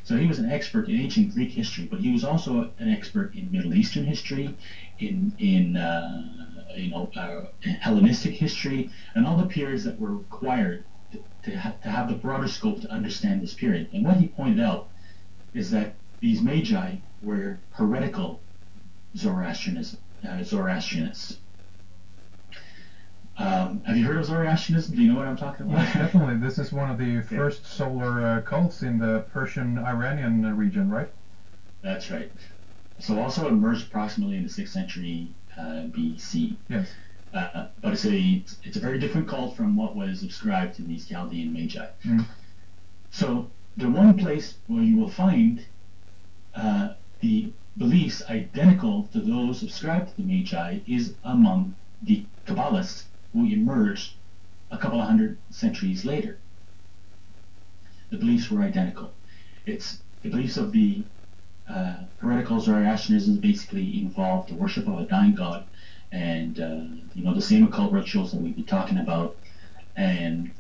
Speaker 1: So he was an expert in ancient Greek history, but he was also an expert in Middle Eastern history, in Hellenistic history, and all the periods that were required to have the broader scope to understand this period. And what he pointed out is that these magi were heretical Zoroastrianists. Have you heard of Zoroastrianism? Do you know what I'm talking about?
Speaker 2: Yes, definitely. This is one of the first solar cults in the Persian-Iranian region, right?
Speaker 1: That's right. So also emerged approximately in the 6th century BC.
Speaker 2: Yes.
Speaker 1: But it's a very different cult from what was ascribed to these Chaldean magi.
Speaker 2: Mm.
Speaker 1: So the one place where you will find the beliefs identical to those ascribed to the magi is among the Kabbalists who emerged a couple of hundred centuries later. The beliefs were identical. It's the beliefs of the heretical Zoroastrianism basically involved the worship of a dying god, and the same occult rituals that we've been talking about, and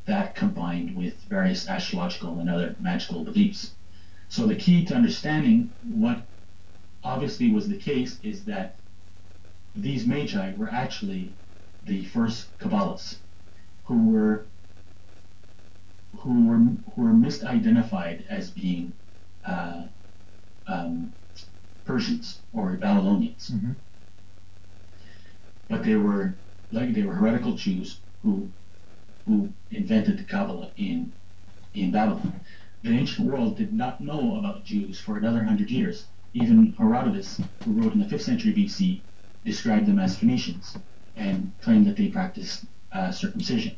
Speaker 1: that combined with various astrological and other magical beliefs. So the key to understanding what obviously was the case is that these magi were actually the first Kabbalists who were misidentified as being Persians or Babylonians.
Speaker 2: Mm-hmm.
Speaker 1: But they were heretical Jews who invented the Kabbalah in Babylon. The ancient world did not know about Jews for another 100 years. Even Herodotus, who wrote in the 5th century BC, described them as Phoenicians and claimed that they practiced circumcision.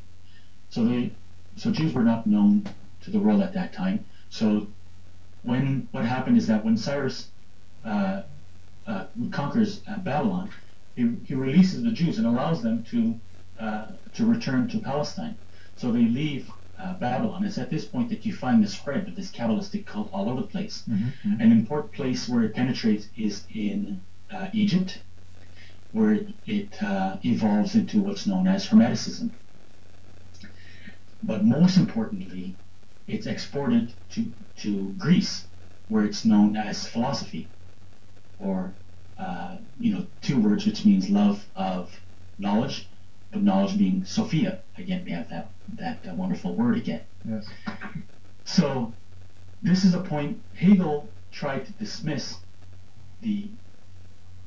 Speaker 1: So Jews were not known to the world at that time. So what happened is that when Cyrus conquers Babylon, he releases the Jews and allows them to return to Palestine. So they leave Babylon. It's at this point that you find the spread of this Kabbalistic cult all over the place.
Speaker 2: Mm-hmm.
Speaker 1: An important place where it penetrates is in Egypt, where it evolves into what's known as Hermeticism. But most importantly, it's exported to Greece, where it's known as philosophy, or two words which means love of knowledge, but knowledge being Sophia. Again, we have that wonderful word again.
Speaker 2: Yes.
Speaker 1: So this is a point Hegel tried to dismiss the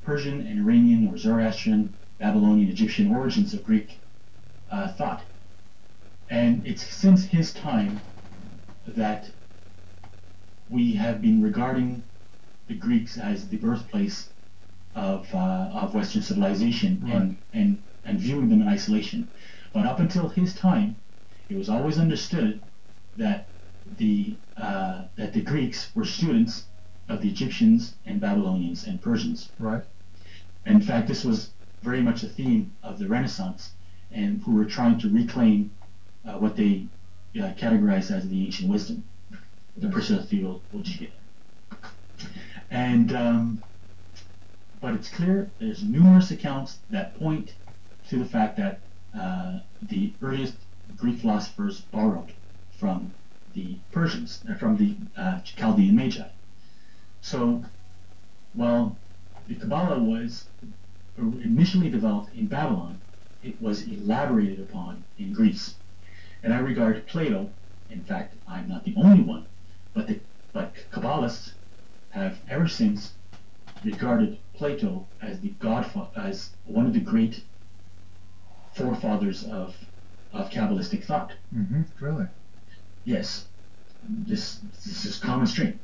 Speaker 1: Persian and Iranian or Zoroastrian, Babylonian, Egyptian origins of Greek thought. And it's since his time that we have been regarding the Greeks as the birthplace of Western civilization,
Speaker 2: right,
Speaker 1: and viewing them in isolation. But up until his time, it was always understood that the Greeks were students of the Egyptians and Babylonians and Persians.
Speaker 2: Right.
Speaker 1: And in fact, this was very much a theme of the Renaissance, and who were trying to reclaim what they categorized as the ancient wisdom, the Persetheologia. And but it's clear there's numerous accounts that point to the fact that the earliest Greek philosophers borrowed from the Persians, from the Chaldean Magi. So, while the Kabbalah was initially developed in Babylon, it was elaborated upon in Greece. And I regard Plato, in fact, I'm not the only one, but Kabbalists have ever since regarded Plato as as one of the great forefathers of Kabbalistic thought.
Speaker 2: Mm-hmm. Really?
Speaker 1: Yes. This is common strain.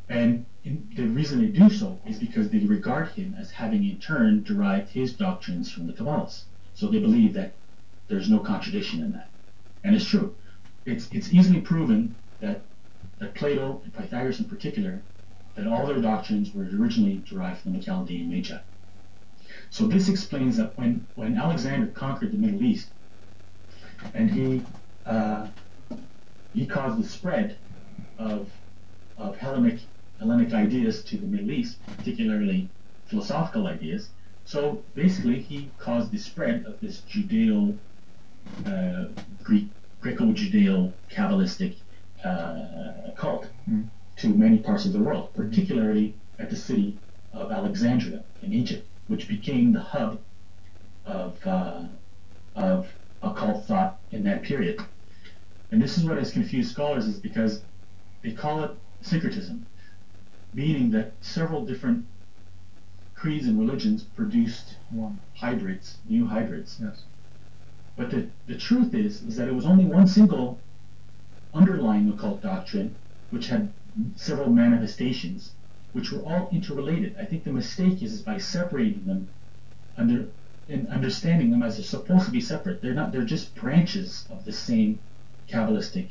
Speaker 1: And the reason they do so is because they regard him as having in turn derived his doctrines from the Kabbalists. So they believe that there's no contradiction in that. And it's true. It's easily proven that Plato and Pythagoras in particular, that all their doctrines were originally derived from the Chaldean Magi. So this explains that when Alexander conquered the Middle East, and he he caused the spread of Hellenic ideas to the Middle East, particularly philosophical ideas. So basically, he caused the spread of this Greco-Judeo Kabbalistic cult to many parts of the world, particularly at the city of Alexandria in Egypt, which became the hub of occult thought in that period. And this is what has confused scholars, is because they call it syncretism, meaning that several different creeds and religions produced hybrids, new hybrids.
Speaker 2: Yes.
Speaker 1: But the truth is that it was only one single underlying occult doctrine, which had several manifestations, which were all interrelated. I think the mistake is by separating them and understanding them as they're supposed to be separate. They're not. They're just branches of the same Kabbalistic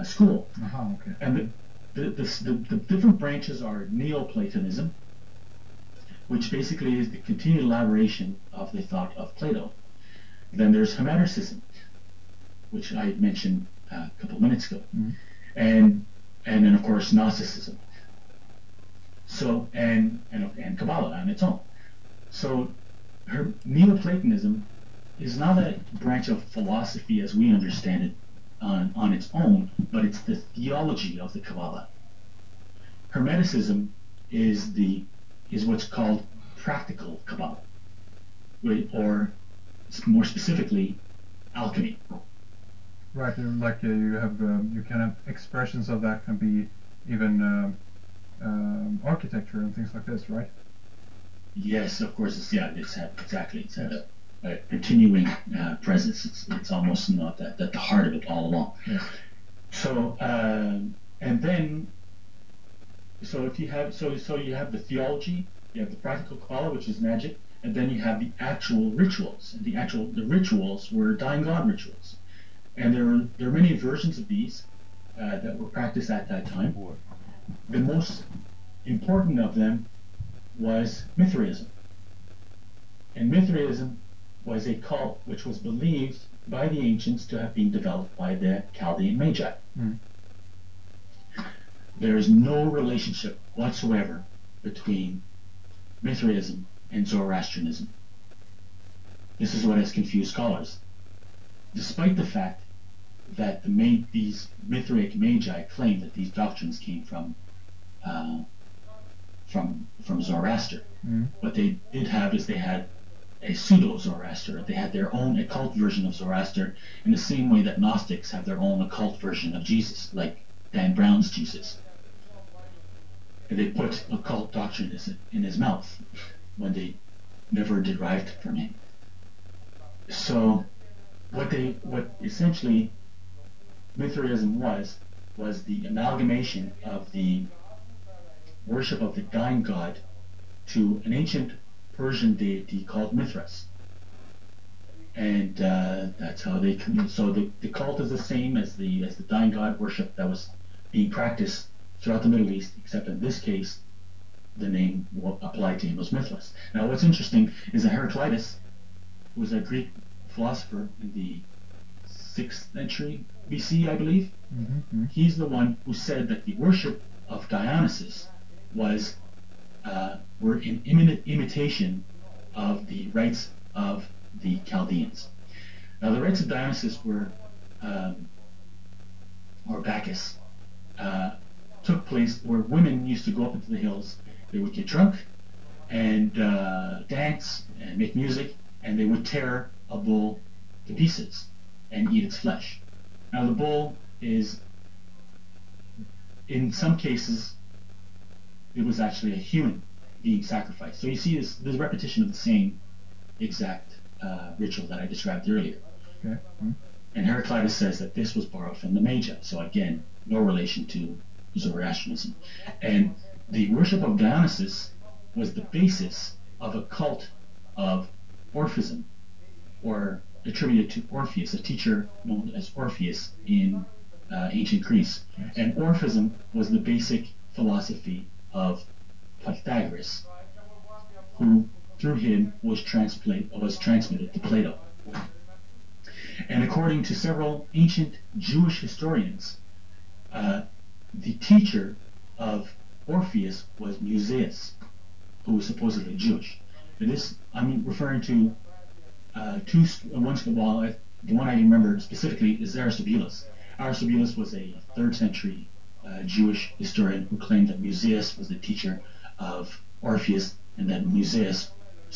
Speaker 1: school.
Speaker 2: Okay.
Speaker 1: And the different branches are Neoplatonism, which basically is the continued elaboration of the thought of Plato. Then there's Homericism, which I mentioned a couple of minutes ago, and then of course Gnosticism. So and Kabbalah on its own. So Neoplatonism is not a branch of philosophy as we understand it on its own, but it's the theology of the Kabbalah. Hermeticism is what's called practical Kabbalah, or more specifically, alchemy.
Speaker 2: Right, like you can have expressions of that can be even architecture and things like this, right?
Speaker 1: Yes, of course. It's had a continuing presence. It's almost not at the heart of it all along.
Speaker 2: Yes.
Speaker 1: So and then if you have you have the theology, you have the practical Kabbalah, which is magic, and then you have the actual rituals. And the rituals were dying god rituals, and there are many versions of these that were practiced at that time. The most important of them was Mithraism, and Mithraism was a cult which was believed by the ancients to have been developed by the Chaldean Magi. There is no relationship whatsoever between Mithraism and Zoroastrianism. This is what has confused scholars, despite the fact that these Mithraic Magi claim that these doctrines came from Zoroaster. What they did have is they had a pseudo-Zoroaster. They had their own occult version of Zoroaster, in the same way that Gnostics have their own occult version of Jesus, like Dan Brown's Jesus. And they put occult doctrine in his mouth when they never derived it from him. So what essentially Mithraism was the amalgamation of the worship of the dying god to an ancient Persian deity called Mithras, and that's how they communicate. So the cult is the same as the dying god worship that was being practiced throughout the Middle East, except in this case, the name applied to him was Mithras. Now, what's interesting is that Heraclitus, who was a Greek philosopher in the 6th century BC, I believe, he's the one who said that the worship of Dionysus were in imminent imitation of the rites of the Chaldeans. Now, the rites of Dionysus or Bacchus, took place where women used to go up into the hills. They would get drunk and dance and make music, and they would tear a bull to pieces and eat its flesh. Now, the bull is, in some cases, it was actually a human being sacrificed. So you see this repetition of the same exact ritual that I described earlier.
Speaker 2: Okay.
Speaker 1: And Heraclitus says that this was borrowed from the Magi. So again, no relation to Zoroastrianism. And the worship of Dionysus was the basis of a cult of Orphism, or attributed to Orpheus, a teacher known as Orpheus in ancient Greece.
Speaker 2: Yes.
Speaker 1: And Orphism was the basic philosophy of Pythagoras, who through him was transmitted to Plato. And And according to several ancient Jewish historians, the teacher of Orpheus was Musaeus, who was supposedly Jewish. And this, I'm referring to the one I remember specifically is Aristobulus. Aristobulus was a 3rd century Jewish historian who claimed that Musaeus was the teacher of Orpheus, and that Musaeus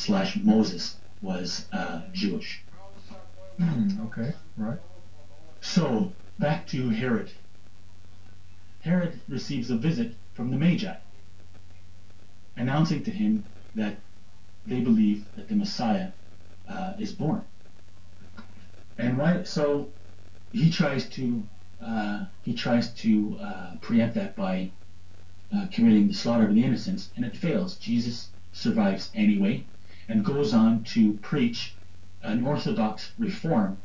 Speaker 1: / Moses was Jewish.
Speaker 2: Okay, right.
Speaker 1: So, back to Herod. Herod receives a visit from the Magi, announcing to him that they believe that the Messiah is born. And so he tries to preempt that by committing the slaughter of the innocents, and it fails. Jesus survives anyway, and goes on to preach an orthodox reform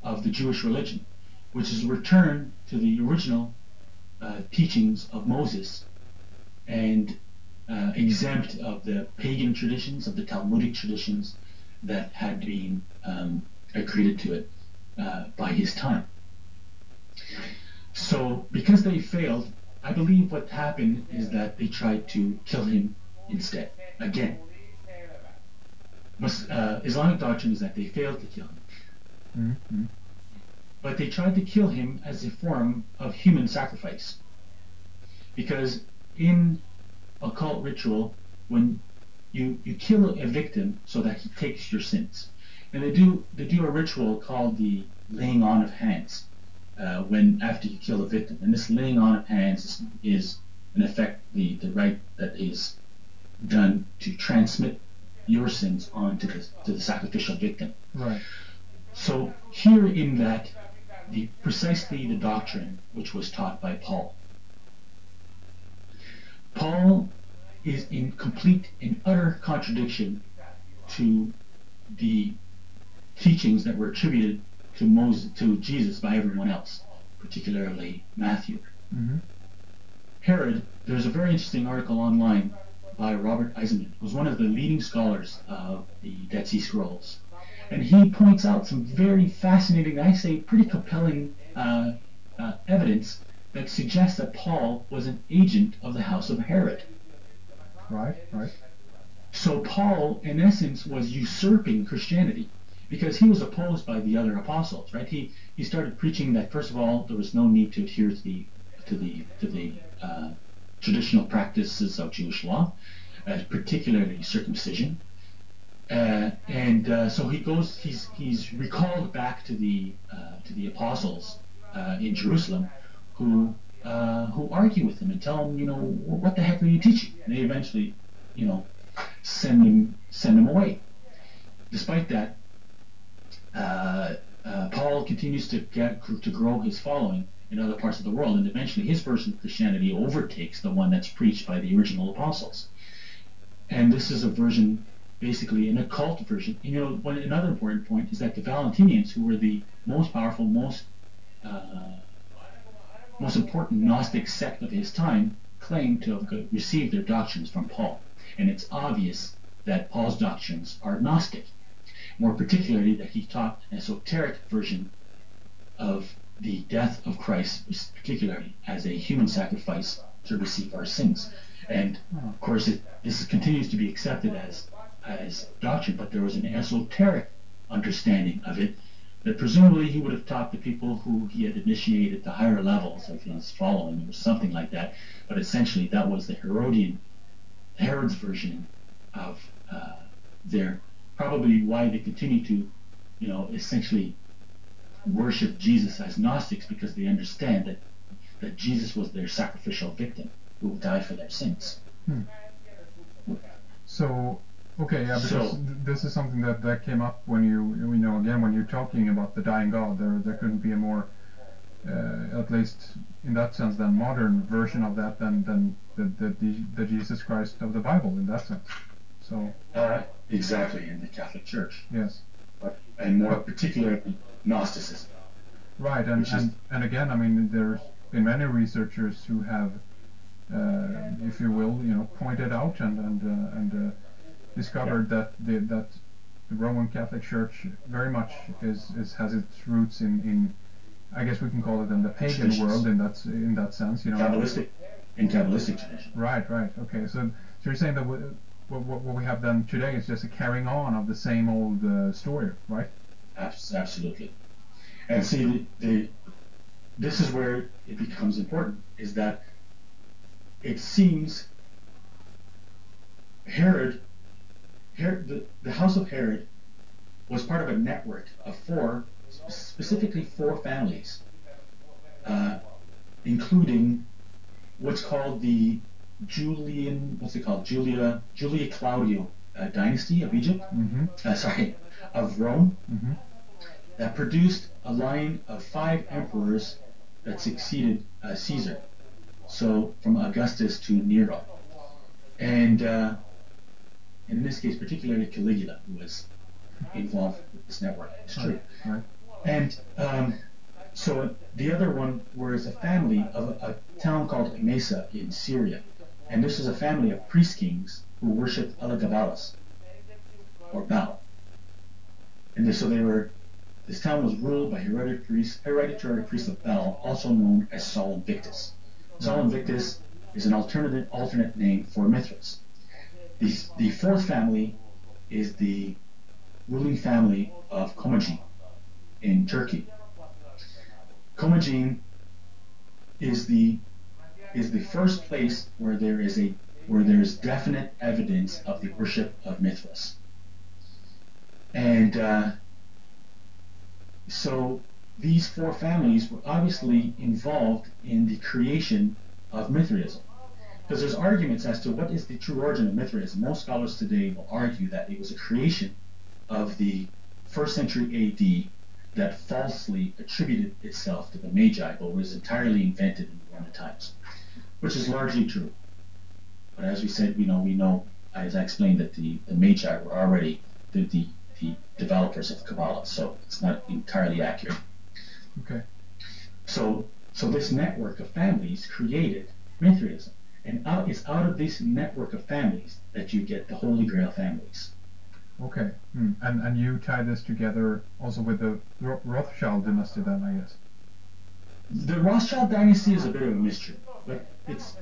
Speaker 1: of the Jewish religion, which is a return to the original teachings of Moses, and exempt of the pagan traditions, of the Talmudic traditions that had been accreted to it by his time. So, because they failed, I believe what happened is that they tried to kill him instead. Again, Islamic doctrine is that they failed to kill him.
Speaker 2: Mm-hmm.
Speaker 1: But they tried to kill him as a form of human sacrifice. Because in occult ritual, when you kill a victim so that he takes your sins, and they do a ritual called the laying on of hands when after you kill a victim, and this laying on of hands is in effect the rite that is done to transmit your sins onto the sacrificial victim.
Speaker 2: Right.
Speaker 1: So here in that, precisely the doctrine which was taught by Paul. Paul is in complete and utter contradiction to the teachings that were attributed to Jesus by everyone else, particularly Matthew.
Speaker 2: Mm-hmm.
Speaker 1: Herod, there's a very interesting article online by Robert Eisenman, who's one of the leading scholars of the Dead Sea Scrolls. And he points out some very fascinating, I say pretty compelling evidence that suggests that Paul was an agent of the house of Herod.
Speaker 2: Right.
Speaker 1: So Paul, in essence, was usurping Christianity, because he was opposed by the other apostles, right? He started preaching that, first of all, there was no need to adhere to the traditional practices of Jewish law, particularly circumcision. So he's recalled back to the apostles in Jerusalem, who argue with him and tell him, what the heck are you teaching? And they eventually, send him away. Despite that, Paul continues to grow his following in other parts of the world, and eventually his version of Christianity overtakes the one that's preached by the original apostles. And this is a version, basically an occult version. Another important point is that the Valentinians, who were the most powerful, most important Gnostic sect of his time, claimed to have received their doctrines from Paul. And it's obvious that Paul's doctrines are Gnostic. More particularly, that he taught an esoteric version of the death of Christ, particularly as a human sacrifice to receive our sins. And of course, this continues to be accepted as doctrine, but there was an esoteric understanding of it that presumably he would have taught the people who he had initiated the higher levels of his following, or something like that. But essentially, that was the Herod's version of probably why they continue to, essentially worship Jesus as Gnostics, because they understand that Jesus was their sacrificial victim who would die for their sins.
Speaker 2: So, okay, yeah, because this is something that came up when when you're talking about the dying God. There couldn't be a more, at least in that sense, than modern version of that than the Jesus Christ of the Bible in that sense. So.
Speaker 1: Exactly, in the Catholic Church.
Speaker 2: Yes.
Speaker 1: And more particularly Gnosticism.
Speaker 2: Right, and again, there's been many researchers who have, if you will, pointed out and discovered that the Roman Catholic Church very much has its roots in I guess we can call it in the pagan
Speaker 1: Traditions.
Speaker 2: world in that sense, you know.
Speaker 1: Kabbalistic tradition.
Speaker 2: Right. Okay. So you're saying that what we have done today is just a carrying on of the same old story, right?
Speaker 1: Absolutely. And see, this is where it becomes important, is that it seems the House of Herod was part of a network of specifically four families, including what's called the Julia Claudio dynasty of Egypt, of Rome, that produced a line of 5 emperors that succeeded Caesar. So from Augustus to Nero, and in this case, particularly Caligula, who was involved with this network. It's true.
Speaker 2: Right.
Speaker 1: And so the other one was a family of a town called Emesa in Syria. And this is a family of priest kings who worshipped Elagabalus, or Baal. And this town was ruled by hereditary priest of Baal, also known as Sol Invictus. Sol Invictus is an alternate name for Mithras. The fourth family is the ruling family of Commagene in Turkey. Commagene is the first place where there's definite evidence of the worship of Mithras. And so these 4 families were obviously involved in the creation of Mithraism. Because there's arguments as to what is the true origin of Mithraism. Most scholars today will argue that it was a creation of the 1st century AD that falsely attributed itself to the Magi, but was entirely invented in the Roman times, which is largely true. But as we said, we know, as I explained, that the Magi were already the developers of Kabbalah, so it's not entirely accurate.
Speaker 2: Okay.
Speaker 1: So this network of families created Mithraism, and it's out of this network of families that you get the Holy Grail families.
Speaker 2: Okay. And you tie this together also with the Rothschild dynasty then, I guess.
Speaker 1: The Rothschild dynasty is a bit of a mystery, but it's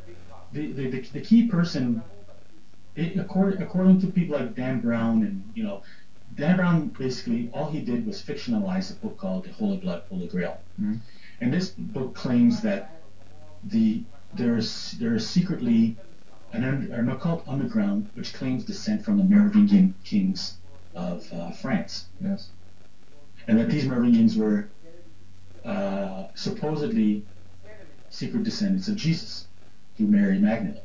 Speaker 1: the key person. According to people like Dan Brown, and Dan Brown, basically all he did was fictionalize a book called The Holy Blood, Holy Grail. And this book claims that there is secretly an occult underground which claims descent from the Merovingian kings of France.
Speaker 2: Yes.
Speaker 1: And that these Merovingians were supposedly secret descendants of Jesus through Mary Magdalene.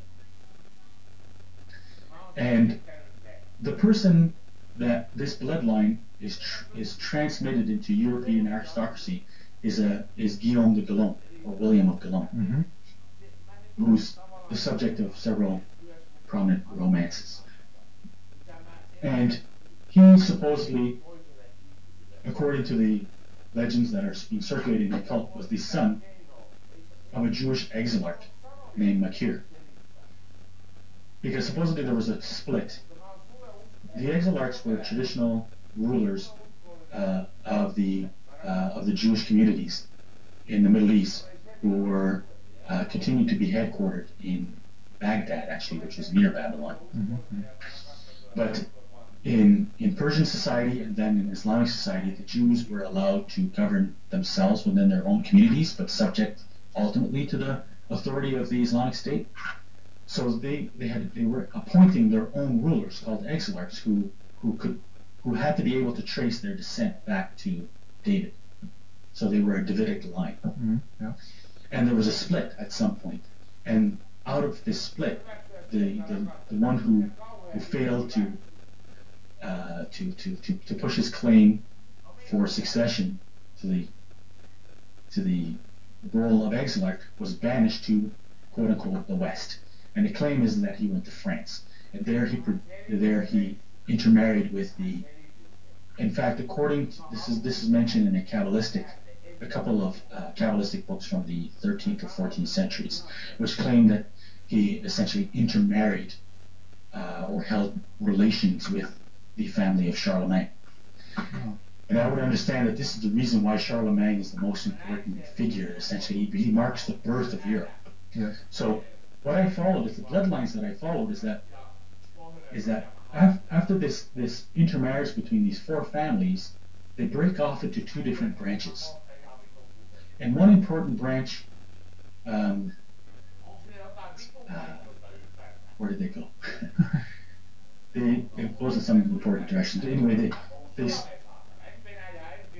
Speaker 1: And the person that this bloodline is transmitted into European aristocracy is Guillaume de Bouillon, or William of Bouillon, who's the subject of several prominent romances. And he supposedly, according to the legends that are being circulated in the cult, was the son of a Jewish exilarch named Makir. Because supposedly there was a split. The exilarchs were traditional rulers of the Jewish communities in the Middle East, who were continued to be headquartered in Baghdad, actually, which was near Babylon. But in Persian society and then in Islamic society, the Jews were allowed to govern themselves within their own communities, but subject ultimately to the authority of the Islamic State. So they were appointing their own rulers called exilarchs, who had to be able to trace their descent back to David. So they were a Davidic line.
Speaker 2: Yeah.
Speaker 1: And there was a split at some point. And out of this split, the one who failed to push his claim for succession to the role of exilarch was banished to, quote unquote, the West. And the claim is that he went to France, and there he intermarried with the. In fact, according to, this is mentioned in a couple of Kabbalistic books from the 13th or 14th centuries, which claim that he essentially intermarried or held relations with the family of Charlemagne. And I would understand that this is the reason why Charlemagne is the most important figure. Essentially, he marks the birth of Europe.
Speaker 2: Yes.
Speaker 1: So what I followed is the bloodlines that I followed is that after this intermarriage between these four families, they break off into two different branches. And one important branch, where did they go? It goes in some important directions. Anyway,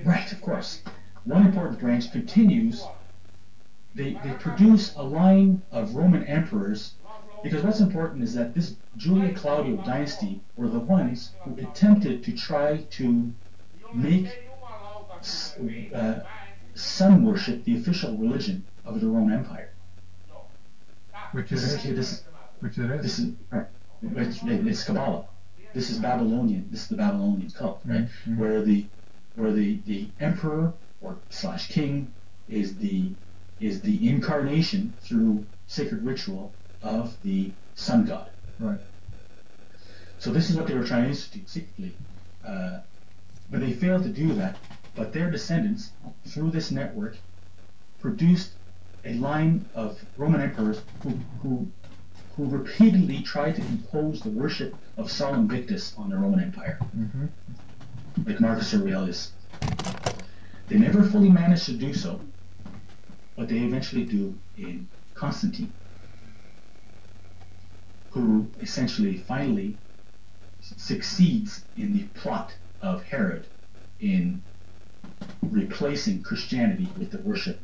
Speaker 1: right, of course. One important branch continues. They produce a line of Roman emperors, because what's important is that this Julia Claudia dynasty were the ones who attempted to try to make sun worship the official religion of the Roman Empire.
Speaker 2: Which it is.
Speaker 1: This is right. It's Kabbalah. This is Babylonian. This is the Babylonian cult, right?
Speaker 2: Mm-hmm.
Speaker 1: Where the emperor or / king is the incarnation through sacred ritual of the sun god.
Speaker 2: Right.
Speaker 1: So this is what they were trying to institute secretly, but they failed to do that. But their descendants, through this network, produced a line of Roman emperors who repeatedly tried to impose the worship of Sol Invictus on the Roman Empire,
Speaker 2: Mm-hmm.
Speaker 1: like Marcus Aurelius. They never fully managed to do so, but they eventually do in Constantine, who essentially finally succeeds in the plot of Herod in replacing Christianity with the worship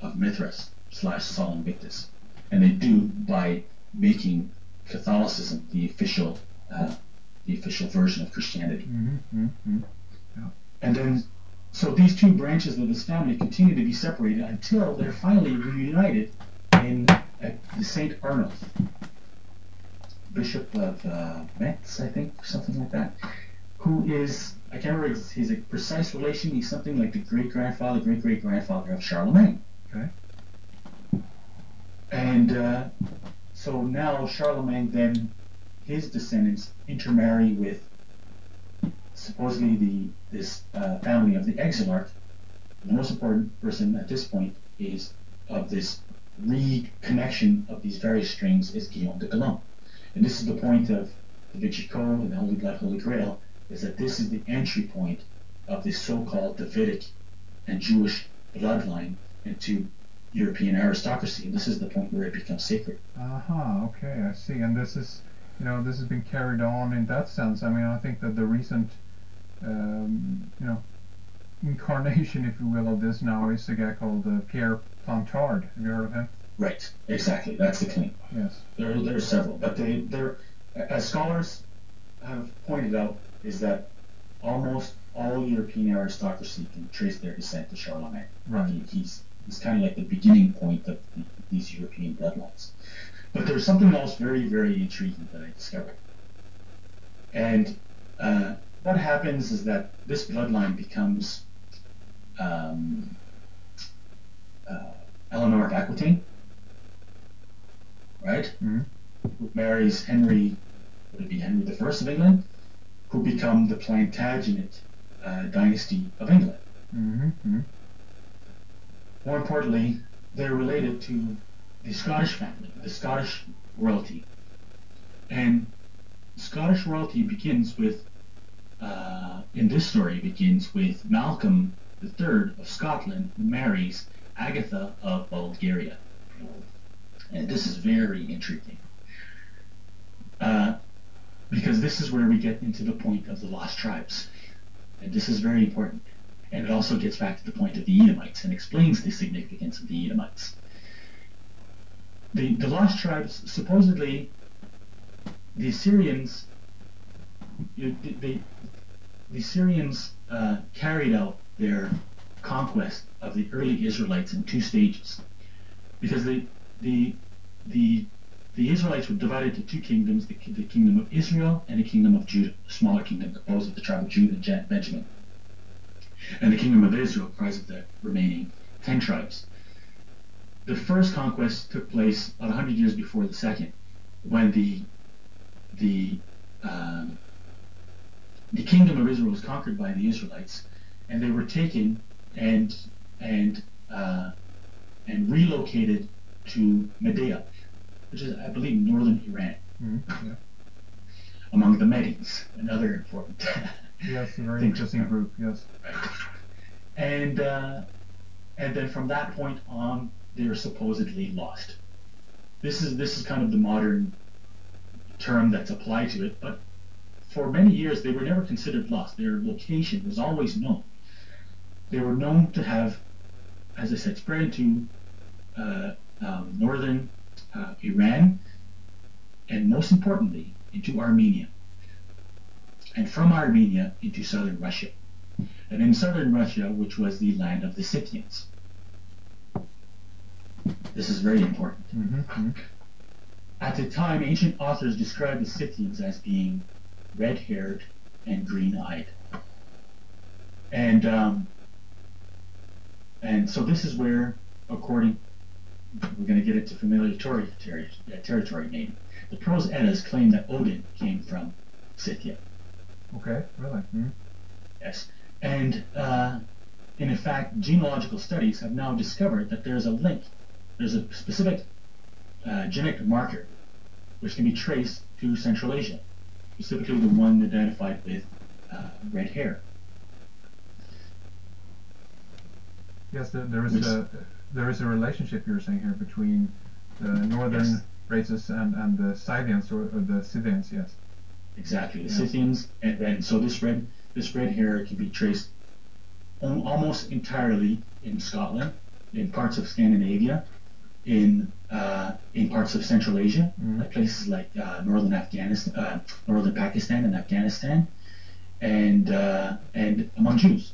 Speaker 1: of Mithras / Sol Invictus. And they do by making Catholicism the official version of Christianity.
Speaker 2: Mm-hmm. Mm-hmm. Yeah.
Speaker 1: And then, so these two branches of this family continue to be separated until they're finally reunited in Saint Arnulf, Bishop of Metz, I think, or something like that, who is, I can't remember his precise relation, he's something like the great-great-grandfather of Charlemagne.
Speaker 2: Okay.
Speaker 1: And so now Charlemagne, then his descendants intermarry with supposedly this family of the Exilarch. The most important person at this point is of this reconnection of these various strings is Guillaume de Calonne. And this is the point of the Vinci Code and the Holy Blood, Holy Grail, is that this is the entry point of this so-called Davidic and Jewish bloodline into European aristocracy, and this is the point where it becomes sacred.
Speaker 2: Okay, I see. And this is, this has been carried on in that sense. I mean, I think that the recent, incarnation, if you will, of this now is a guy called Pierre Plantard. Have you heard of him?
Speaker 1: Right, exactly. That's the claim.
Speaker 2: Yes.
Speaker 1: There are several, but they're, as scholars have pointed out, is that almost all European aristocracy can trace their descent to Charlemagne.
Speaker 2: Right.
Speaker 1: He's kind of like the beginning point of these European bloodlines. But there's something else very, very intriguing that I discovered. And what happens is that this bloodline becomes Eleanor of Aquitaine, right?
Speaker 2: Mm-hmm.
Speaker 1: Who marries Henry, would it be Henry I of England, who become the Plantagenet dynasty of England.
Speaker 2: Mm-hmm.
Speaker 1: More importantly, they're related to the Scottish family, the Scottish royalty. And Scottish royalty begins with, in this story, begins with Malcolm III of Scotland, who marries Agatha of Bulgaria. And this is very intriguing. Because this is where we get into the point of the lost tribes. And this is very important. And it also gets back to the point of the Edomites and explains the significance of the Edomites. The lost tribes, supposedly, the Assyrians, the Assyrians carried out their conquest of the early Israelites in two stages, because the Israelites were divided into two kingdoms: the kingdom of Israel and the kingdom of Judah, a smaller kingdom composed of the tribe of Judah and Benjamin. And the kingdom of Israel comprised of the remaining 10 tribes. The first conquest took place about 100 years before the second, when the the kingdom of Israel was conquered by the Israelites, and they were taken and relocated to Medea, which is, I believe, northern Iran,
Speaker 2: Yeah.
Speaker 1: among the Medes, another important.
Speaker 2: Yes, a very
Speaker 1: thing.
Speaker 2: interesting group. Yes.
Speaker 1: And then from that point on, they were supposedly lost. This is kind of the modern term that's applied to it, but for many years they were never considered lost. Their location was always known. They were known to have, as I said, spread into northern Iran, and most importantly, into Armenia. And from Armenia into southern Russia. And in southern Russia, which was the land of the Scythians. This is very important. At the time, ancient authors described the Scythians as being red-haired and green-eyed. And so this is where, according, we're going to get into familiar territory naming. The Prose Eddas claim that Odin came from Scythia.
Speaker 2: Okay, really?
Speaker 1: Yes. And in fact, genealogical studies have now discovered that there's a link. There's a specific genetic marker which can be traced to Central Asia, specifically the one identified with red hair.
Speaker 2: Yes, there is a relationship you're saying here between the northern races and the Scythians or the Scythians. Yes.
Speaker 1: Exactly, the Scythians, and then so this red hair can be traced almost entirely in Scotland, in parts of Scandinavia, in parts of Central Asia, like places like northern Afghanistan, northern Pakistan and Afghanistan, and among Jews,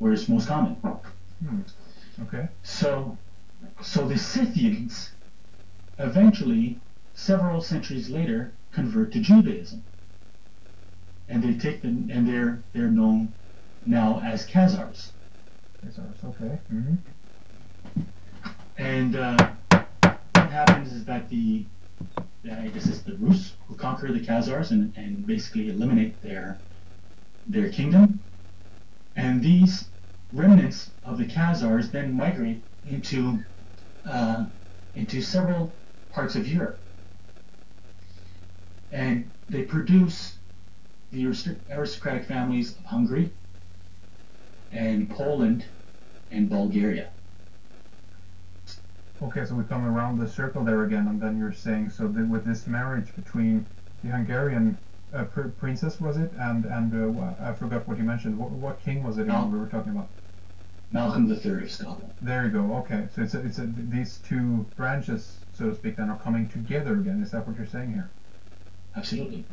Speaker 1: where it's most common.
Speaker 2: Okay.
Speaker 1: So the Scythians eventually, several centuries later, convert to Judaism, and they take them, and they're known now as Khazars.
Speaker 2: Khazars, okay.
Speaker 1: And what happens is that I guess it's the Rus who conquer the Khazars and basically eliminate their kingdom, and these remnants of the Khazars then migrate into several parts of Europe. And they produce the aristocratic families of Hungary and Poland and Bulgaria.
Speaker 2: Okay, so we come around the circle there again, and then you're saying, so with this marriage between the Hungarian princess, was it, and I forgot what you mentioned. What king was it again we were talking about?
Speaker 1: Malcolm III of Scotland.
Speaker 2: There you go. Okay, so these two branches, so to speak, then are coming together again. Is that what you're saying here?
Speaker 1: Absolutely.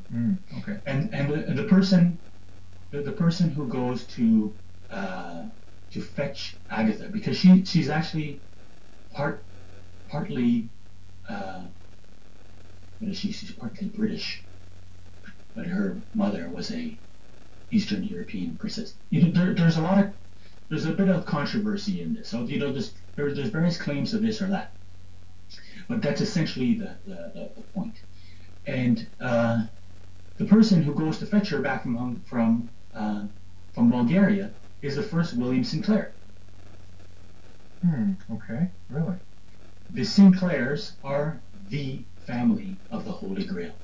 Speaker 2: Okay.
Speaker 1: And the person who goes to fetch Agatha, because she's actually partly what is she? She's partly British, but her mother was a Eastern European princess. There's a bit of controversy in this. So there's various claims of this or that, but that's essentially the point. And the person who goes to fetch her back from Bulgaria is the first William Sinclair.
Speaker 2: Okay, really?
Speaker 1: The Sinclairs are the family of the Holy Grail.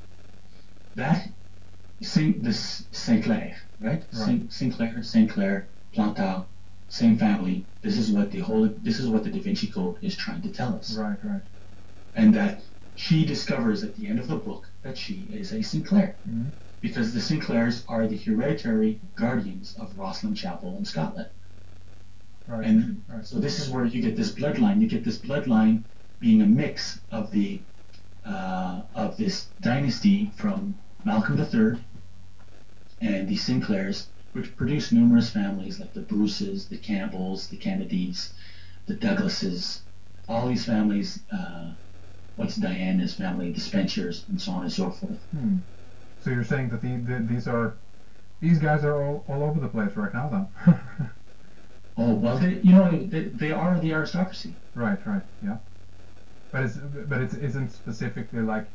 Speaker 1: The Sinclair, right? Sinclair, Plantin, same family. This is what the Da Vinci Code is trying to tell us.
Speaker 2: Right.
Speaker 1: And that she discovers at the end of the book that she is a Sinclair, because the Sinclairs are the hereditary guardians of Rosslyn Chapel in Scotland.
Speaker 2: Right.
Speaker 1: And so this is where you get this bloodline. You get this bloodline being a mix of of this dynasty from Malcolm III and the Sinclairs, which produced numerous families like the Bruces, the Campbells, the Kennedys, the Douglases, all these families. What's Diana's family, the Spencers, and so on and so forth.
Speaker 2: So you're saying that these guys are all over the place right now, then?
Speaker 1: Oh well, they are the aristocracy.
Speaker 2: Right, yeah. But it isn't specifically like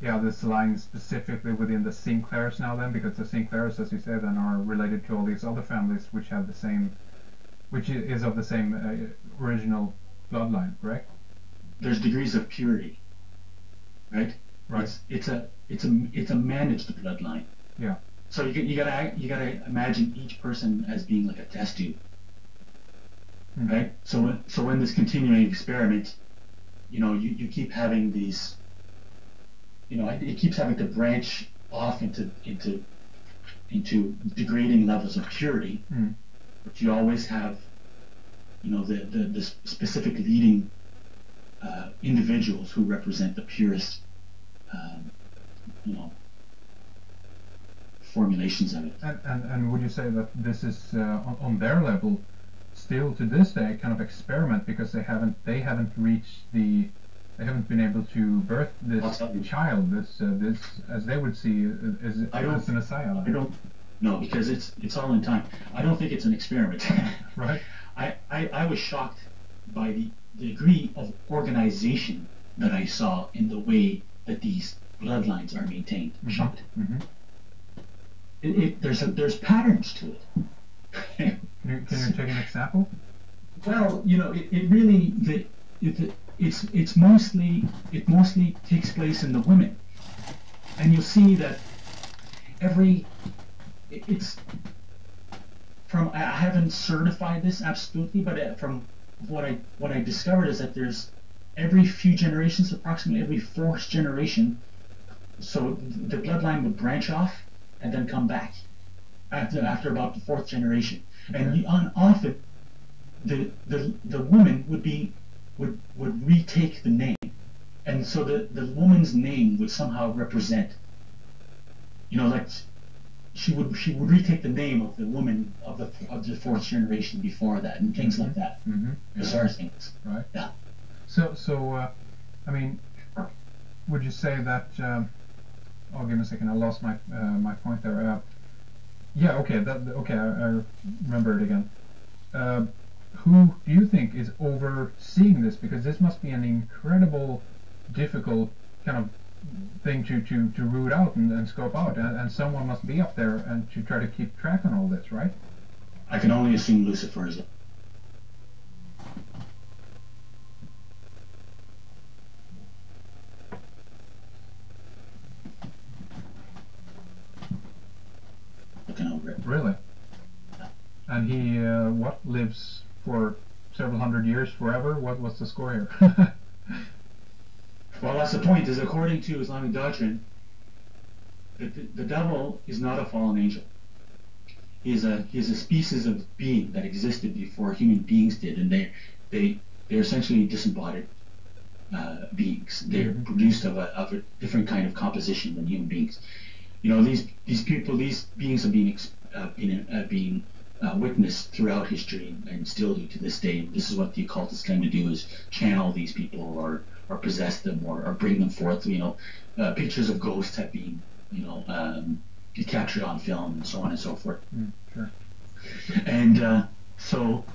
Speaker 2: yeah, this line specifically within the Sinclairs now then, because the Sinclairs, as you said, then are related to all these other families which have the same, which is of the same original bloodline, correct?
Speaker 1: There's degrees of purity, right?
Speaker 2: Right.
Speaker 1: It's a managed bloodline.
Speaker 2: Yeah.
Speaker 1: So you gotta imagine each person as being like a test tube, right? So in this continuing experiment, you keep having these, it keeps having to branch off into degrading levels of purity, but you always have, the specific leading individuals who represent the purest, formulations of it.
Speaker 2: And would you say that this is on their level still to this day kind of experiment, because they haven't been able to birth this child, this as they would see as the Messiah?
Speaker 1: I don't know, because it's all in time. I don't think it's an experiment.
Speaker 2: Right.
Speaker 1: I was shocked by the degree of organization that I saw in the way that these bloodlines are maintained. Shocked. There's patterns to it.
Speaker 2: Can you take an example?
Speaker 1: Well, it really it mostly takes place in the women, and you'll see that it's from, I haven't certified this absolutely, but from what I discovered is that there's every few generations, approximately every fourth generation, so the bloodline would branch off and then come back after about the fourth generation. And often the woman would retake the name, and so the woman's name would somehow represent, like she would retake the name of the woman of the fourth generation before that, and things like that. Bizarre things.
Speaker 2: Right.
Speaker 1: Yeah.
Speaker 2: So I mean, would you say that? Oh, give me a second. I lost my my point there. Yeah. Okay. I remember it again. Who do you think is overseeing this? Because this must be an incredible, difficult kind of thing to root out and scope out, and someone must be up there and to try to keep track on all this, right?
Speaker 1: I can only assume Lucifer is it. Looking over it.
Speaker 2: Really? And he lives for several hundred years forever? What's the score here?
Speaker 1: Well, that's the point, is according to Islamic doctrine, the devil is not a fallen angel. He is a species of being that existed before human beings did, and they're essentially disembodied beings. They're produced of a different kind of composition than human beings. These beings are being witnessed throughout history and still do to this day. This is what the occultists claim to do, is channel these people or possess them or bring them forth. Pictures of ghosts have been captured on film and so on and so forth.
Speaker 2: Sure.
Speaker 1: And so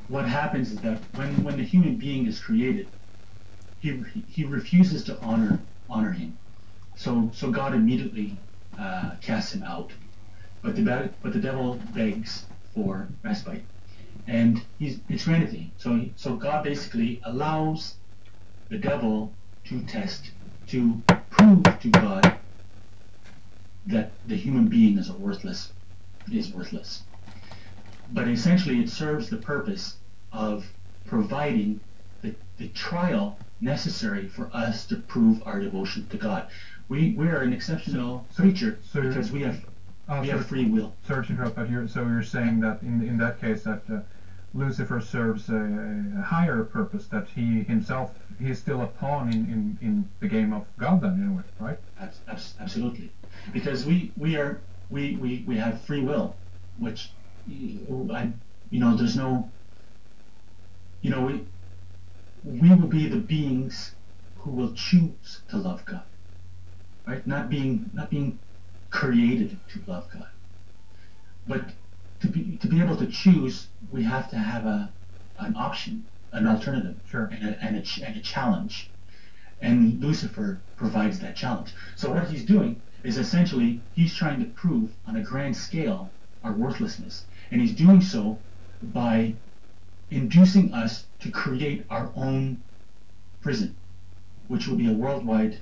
Speaker 1: what happens is that when the human being is created, he refuses to honor him. So God immediately casts him out. But the devil begs for respite, and it's granted to him. So God basically allows the devil to prove to God that the human being is worthless. But essentially, it serves the purpose of providing the trial necessary for us to prove our devotion to God. We are an exceptional creature because we have free will.
Speaker 2: Sorry to interrupt, but you're saying that in that case that Lucifer serves a higher purpose, that he is still a pawn in the game of God then, in a way, right?
Speaker 1: Absolutely, because we have free will, which there's no, we will be the beings who will choose to love God, right? Not being created to love God, but to be able to choose, we have to have an option, an alternative,
Speaker 2: sure,
Speaker 1: and a challenge. And Lucifer provides that challenge. So what he's doing is essentially he's trying to prove on a grand scale our worthlessness. And he's doing so by inducing us to create our own prison, which will be a worldwide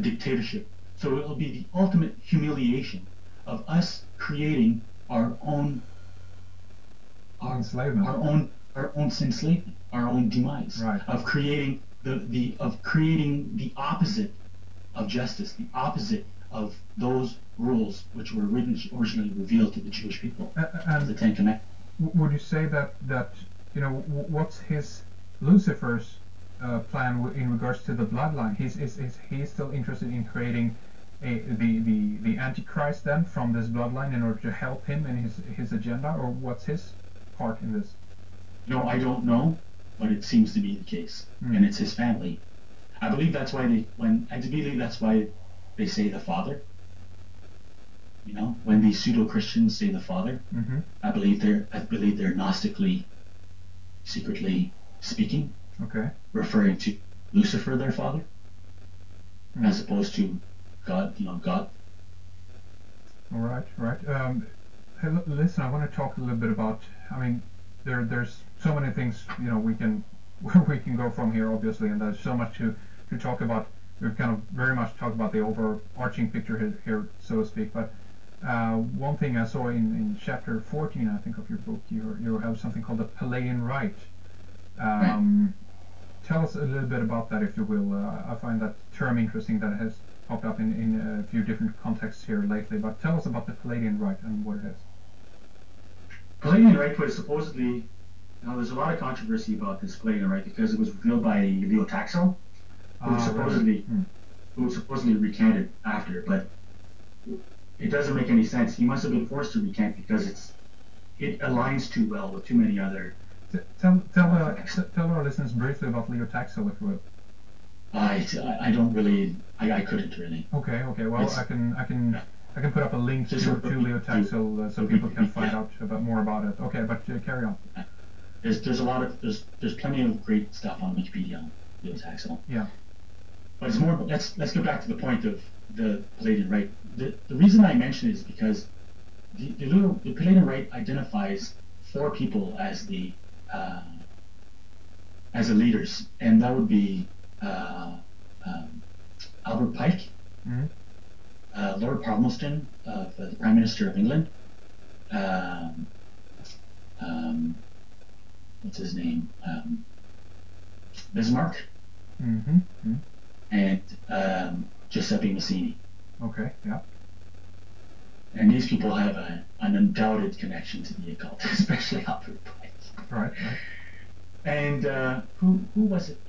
Speaker 1: dictatorship. So it will be the ultimate humiliation of us creating our own
Speaker 2: enslavement.
Speaker 1: our own enslavement, our own demise,
Speaker 2: Right.
Speaker 1: of creating the opposite of justice, the opposite of those rules which were originally revealed to the Jewish people,
Speaker 2: And
Speaker 1: the Ten Commandments.
Speaker 2: would you say that what's his Lucifer's plan in regards to the bloodline? He's still interested in creating the Antichrist then from this bloodline in order to help him in his agenda, or what's his part in this?
Speaker 1: No, I don't know, but it seems to be the case, and it's his family. I believe that's why they say the Father. You know, when these pseudo-Christians say the Father,
Speaker 2: Mm-hmm.
Speaker 1: I believe they're gnostically, secretly speaking,
Speaker 2: Okay.
Speaker 1: referring to Lucifer, their father, as opposed to God. God.
Speaker 2: All right. Hey, listen, I want to talk a little bit about. I mean, there's so many things we can we can go from here, obviously, and there's so much to talk about. We've kind of very much talked about the overarching picture here, so to speak. But one thing I saw in chapter 14, I think, of your book, you have something called the Palladian Rite. Tell us a little bit about that, if you will. I find that term interesting, that has popped up in a few different contexts here lately. But tell us about the Palladian Rite and what it is.
Speaker 1: Palladian Rite was supposedly. Now, there's a lot of controversy about this Palladian Rite because it was revealed by Leo Taxel, who was supposedly recanted after, but it doesn't make any sense. He must have been forced to recant because it aligns too well with too many other.
Speaker 2: Tell our listeners briefly about Leo Taxel, if you will.
Speaker 1: I don't really. I couldn't really.
Speaker 2: Okay. Well, I can put up a link to Leo Taxel so people can find out more about it. Okay, but carry on.
Speaker 1: There's plenty of great stuff on Wikipedia on Leo Taxel.
Speaker 2: Yeah.
Speaker 1: But it's more. Let's get back to the point of the Palladian Rite. The reason I mention it is because the Palladian Rite identifies 4 people as the leaders, and that would be Albert Pike,
Speaker 2: Mm-hmm.
Speaker 1: Lord Palmerston, the Prime Minister of England. What's his name? Bismarck.
Speaker 2: Mm-hmm. Mm-hmm.
Speaker 1: And Giuseppe Mazzini.
Speaker 2: Okay. Yeah.
Speaker 1: And these people have an undoubted connection to the occult, especially Albert Pike.
Speaker 2: Right.
Speaker 1: And who was it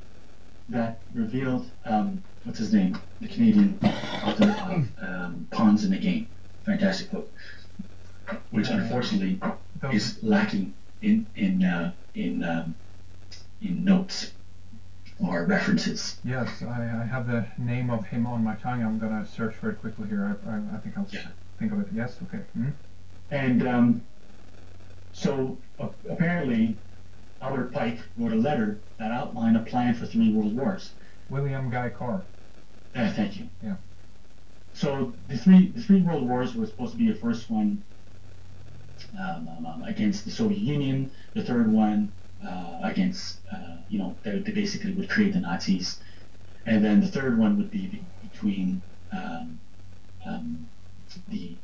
Speaker 1: that revealed, what's his name? The Canadian author of Pawns in the Game. Fantastic book. Which unfortunately is lacking in notes or references.
Speaker 2: Yes, I have the name of him on my tongue. I'm going to search very quickly here. I think I'll think of it. Yes, okay. Mm-hmm.
Speaker 1: And so apparently Albert Pike wrote a letter that outlined a plan for 3 world wars.
Speaker 2: William Guy Carr.
Speaker 1: Thank you.
Speaker 2: Yeah.
Speaker 1: So the three world wars were supposed to be the first one against the Soviet Union, the third one against, they basically would create the Nazis, and then the third one would be between the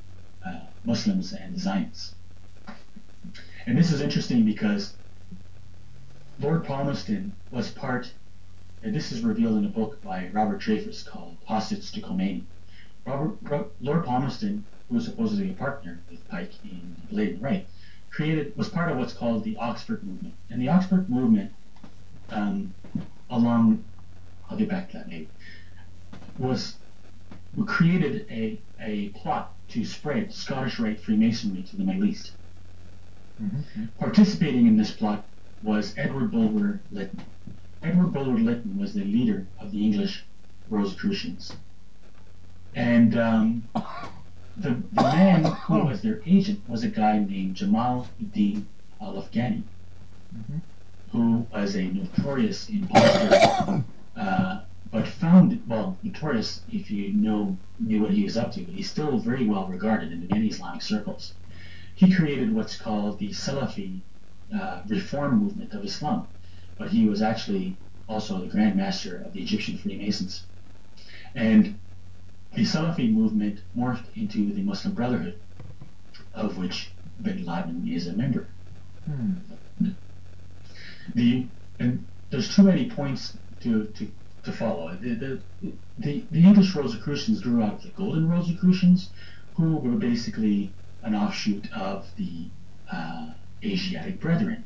Speaker 1: Muslims and the Zionists. And this is interesting because Lord Palmerston was part, and this is revealed in a book by Robert Dreyfus called Hostage to Khomeini. Lord Palmerston, who was supposedly a partner with Pike in the Palladian Rite, was part of what's called the Oxford Movement. And the Oxford Movement, I'll get back to that maybe, created a plot to spread Scottish Rite Freemasonry to the Middle East.
Speaker 2: Mm-hmm.
Speaker 1: Participating in this plot was Edward Bulwer Lytton. Edward Bulwer Lytton was the leader of the English Rosicrucians. And the man who was their agent was a guy named Jamal Uddin al-Afghani, who was a notorious imposter but found, well, notorious if you knew what he was up to, but he's still very well regarded in many Islamic circles. He created what's called the Salafi reform movement of Islam, but he was actually also the Grand Master of the Egyptian Freemasons. And the Salafi movement morphed into the Muslim Brotherhood, of which bin Laden is a member. And there's too many points to follow. The English Rosicrucians grew out of the Golden Rosicrucians, who were basically an offshoot of the Asiatic Brethren.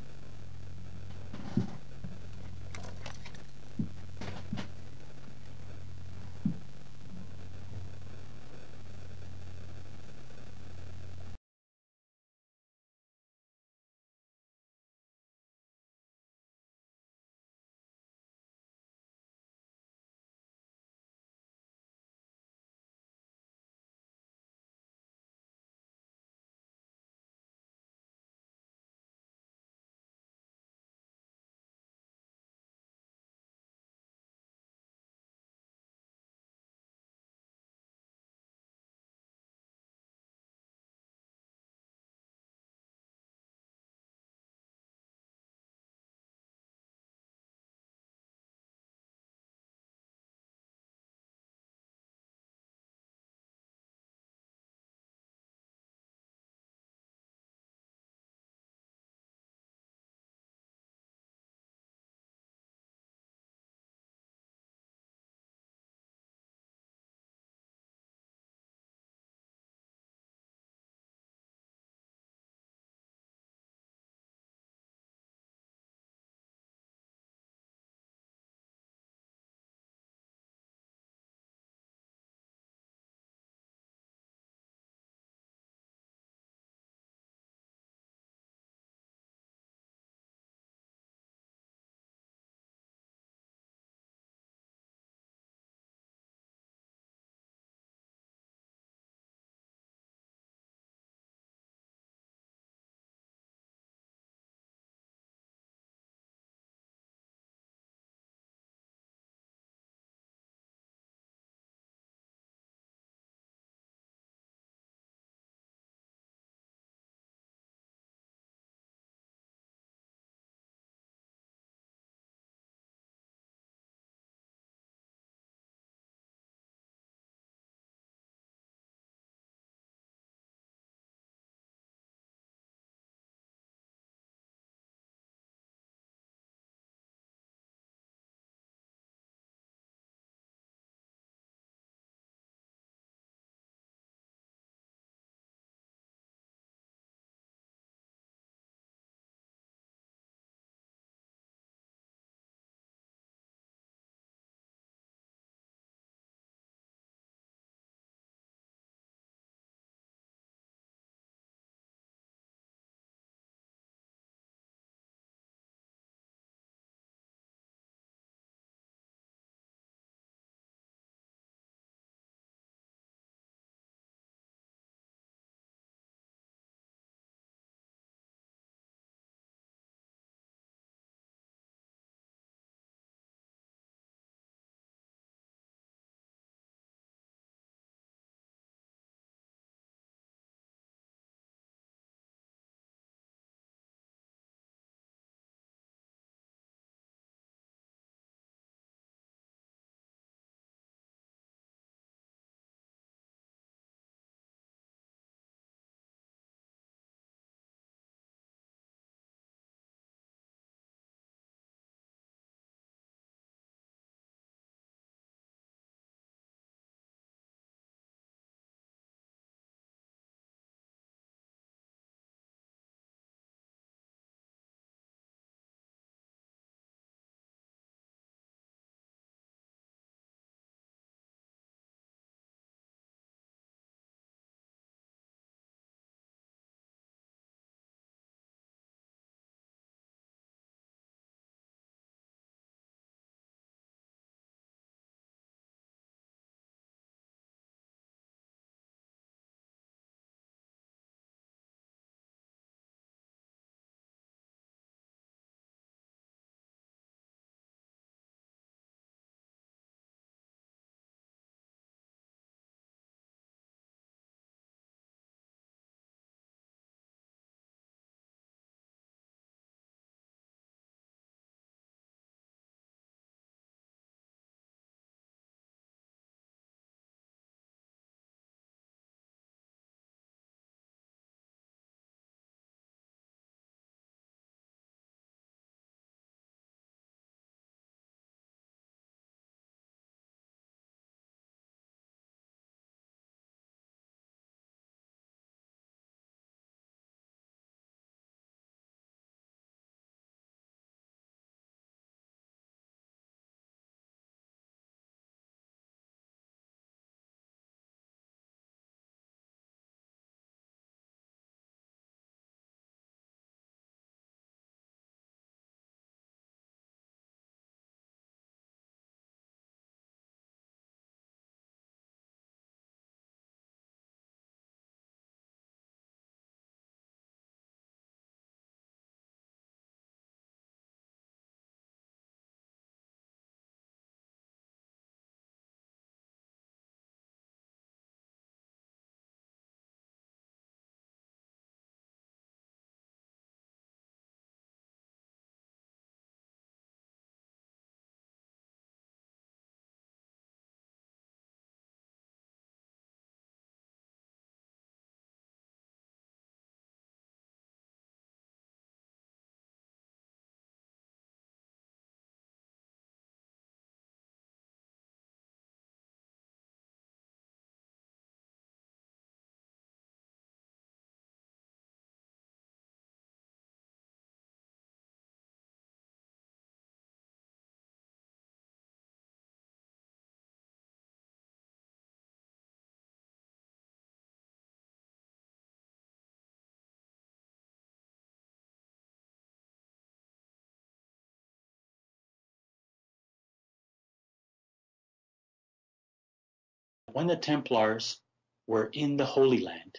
Speaker 1: when the Templars were in the Holy Land,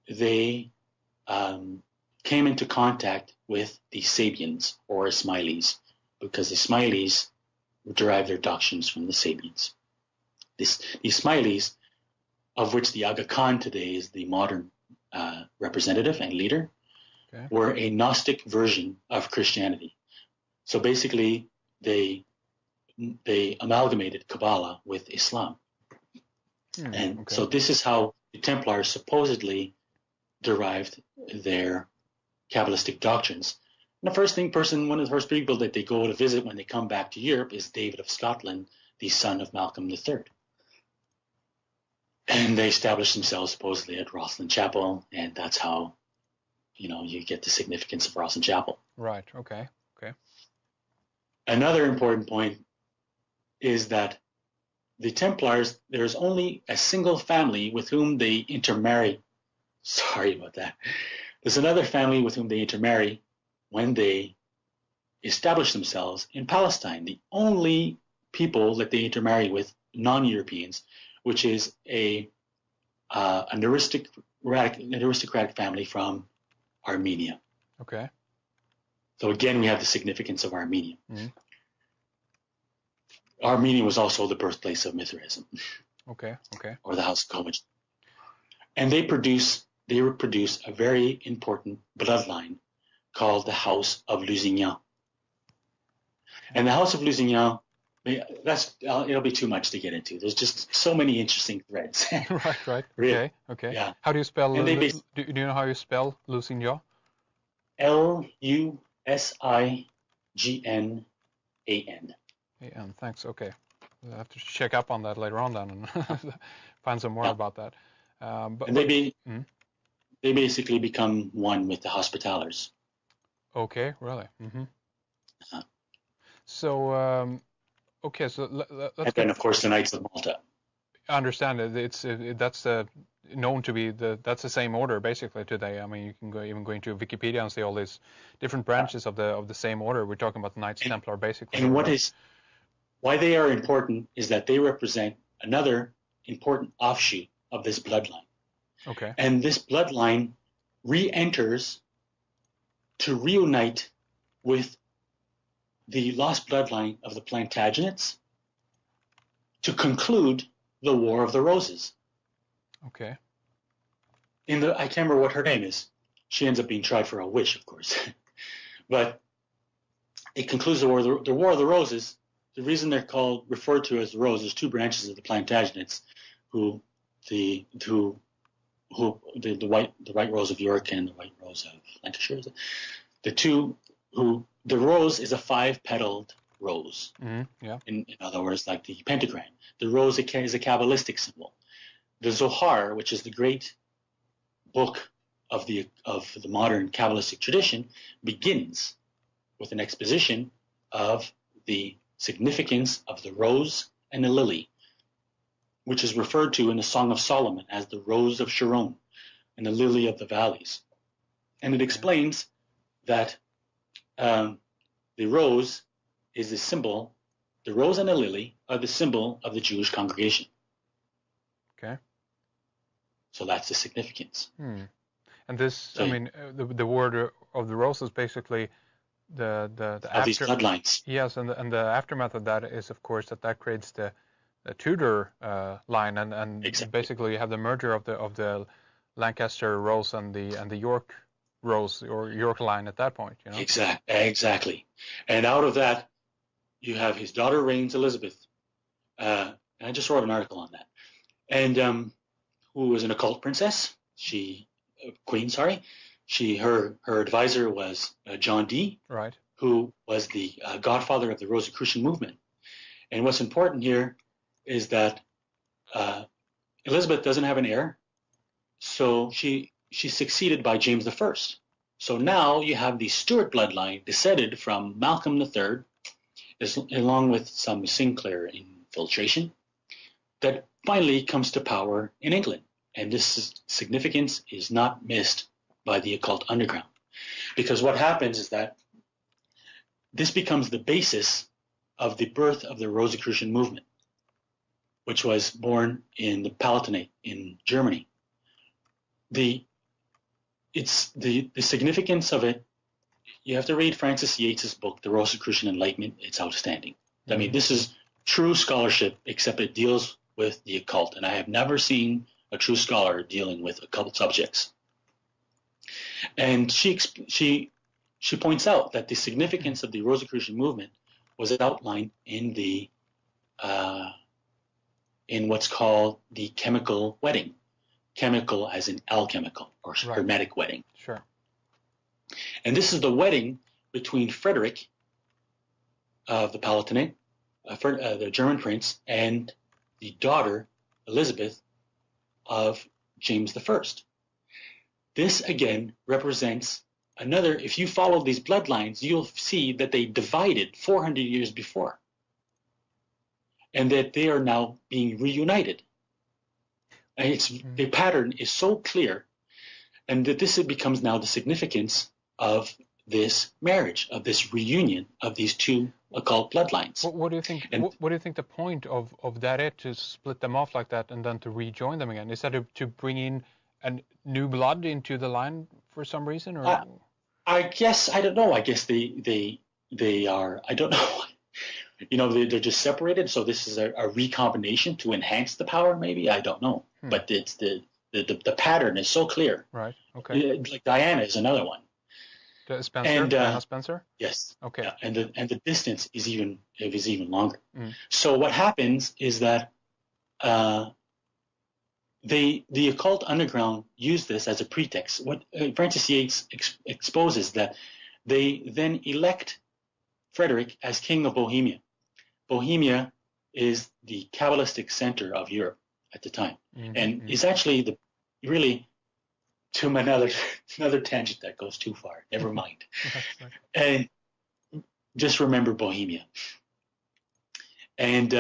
Speaker 1: they came into contact with the Sabians or Ismailis, because the Ismailis derived their doctrines from the Sabians. The Ismailis, of which the Aga Khan today is the modern representative and leader, were a Gnostic version of Christianity. So basically, they amalgamated Kabbalah with Islam. So this is how the Templars supposedly derived their Kabbalistic doctrines. And one of the first people that they go to visit when they come back to Europe is David of Scotland, the son of Malcolm III. And they established themselves supposedly at Rosslyn Chapel, and that's how, you get the significance of Rosslyn Chapel.
Speaker 6: Right, okay.
Speaker 1: Another important point is that the Templars, there's only a single family with whom they intermarry. Sorry about that. There's another family with whom they intermarry when they establish themselves in Palestine. The only people that they intermarry with, non-Europeans, which is an aristocratic family from Armenia.
Speaker 6: Okay.
Speaker 1: So again, we have the significance of Armenia. Armenia was also the birthplace of Mithraism.
Speaker 6: Okay.
Speaker 1: Or the House of Comagene. And they reproduce a very important bloodline called the House of Lusignan. And the House of Lusignan, it'll be too much to get into. There's just so many interesting threads.
Speaker 6: Right.
Speaker 1: Really?
Speaker 6: Okay.
Speaker 1: Yeah.
Speaker 6: How do you spell?
Speaker 1: And
Speaker 6: do you know how you spell Lusignan?
Speaker 1: Lusignan.
Speaker 6: Thanks. Okay. I'll have to check up on that later on then and find some more about that.
Speaker 1: They basically become one with the Hospitallers.
Speaker 6: Okay, really. So, okay, so let's.
Speaker 1: And then, of course, the Knights of Malta.
Speaker 6: I understand it. That's known to be that's the same order basically today. I mean, you can go into Wikipedia and see all these different branches of the same order. We're talking about the Knights Templar basically.
Speaker 1: And why they are important is that they represent another important offshoot of this bloodline.
Speaker 6: Okay.
Speaker 1: And this bloodline re-enters to reunite with the lost bloodline of the Plantagenets to conclude the War of the Roses.
Speaker 6: Okay.
Speaker 1: I can't remember what her name is. She ends up being tried for a witch, of course. But it concludes the War of the Roses. The reason they're referred to as the Roses, two branches of the Plantagenets, the White Rose of York and the White Rose of Lancashire. The rose is a 5-petaled rose.
Speaker 6: Yeah.
Speaker 1: In other words, like the pentagram. The rose is a Kabbalistic symbol. The Zohar, which is the great book of the modern Kabbalistic tradition, begins with an exposition of the significance of the rose and the lily, which is referred to in the Song of Solomon as the rose of Sharon and the lily of the valleys. And it explains that the rose is the symbol, the rose and the lily are the symbol of the Jewish congregation.
Speaker 6: Okay.
Speaker 1: So that's the significance.
Speaker 6: And this, I mean, the word of the rose is basically the
Speaker 1: of these bloodlines.
Speaker 6: Yes, and the aftermath of that is, of course, that creates the Tudor line, and
Speaker 1: Exactly.
Speaker 6: basically you have the merger of the Lancaster rose and the York rose or York line at that point.
Speaker 1: Exactly. And out of that, you have his daughter reigns Elizabeth. And I just wrote an article on that. And who was an occult princess? Her advisor was John Dee,
Speaker 6: right?
Speaker 1: Who was the godfather of the Rosicrucian movement. And what's important here is that Elizabeth doesn't have an heir, so she's succeeded by James I. So now you have the Stuart bloodline descended from Malcolm III, along with some Sinclair infiltration, that finally comes to power in England. And this significance is not missed by the occult underground. Because what happens is that this becomes the basis of the birth of the Rosicrucian movement. which was born in the Palatinate in Germany. The significance of it, you have to read Francis Yates's book, The Rosicrucian Enlightenment. It's outstanding. I mean, this is true scholarship, except it deals with the occult, and I have never seen a true scholar dealing with occult subjects. And she points out that the significance of the Rosicrucian movement was outlined in the in what's called the chemical wedding. Chemical as in alchemical or hermetic wedding.
Speaker 6: Sure.
Speaker 1: And this is the wedding between Frederick of the Palatinate, the German prince, and the daughter, Elizabeth, of James I. This, again, represents another, if you follow these bloodlines, you'll see that they divided 400 years before, and that they are now being reunited. And the pattern is so clear, and that this becomes now the significance of this marriage, of this reunion of these two occult bloodlines.
Speaker 6: What do you think? What do you think the point of that is, to split them off like that and then to rejoin them again? Is that to bring in a new blood into the line for some reason, or?
Speaker 1: I guess I don't know. I guess they are. I don't know. You know, they're just separated. So this is a recombination to enhance the power. Maybe, I don't know. But it's the pattern is so clear.
Speaker 6: Right. Okay.
Speaker 1: Like Diana is another one.
Speaker 6: Spencer.
Speaker 1: And,
Speaker 6: Diana Spencer.
Speaker 1: Yes.
Speaker 6: Okay.
Speaker 1: Yeah, and the distance is even longer. So what happens is that the occult underground use this as a pretext. What Francis Yates exposes that they then elect Frederick as king of Bohemia. Bohemia is the Kabbalistic center of Europe at the time, and is actually really to another tangent that goes too far. Never mind. And just remember Bohemia. And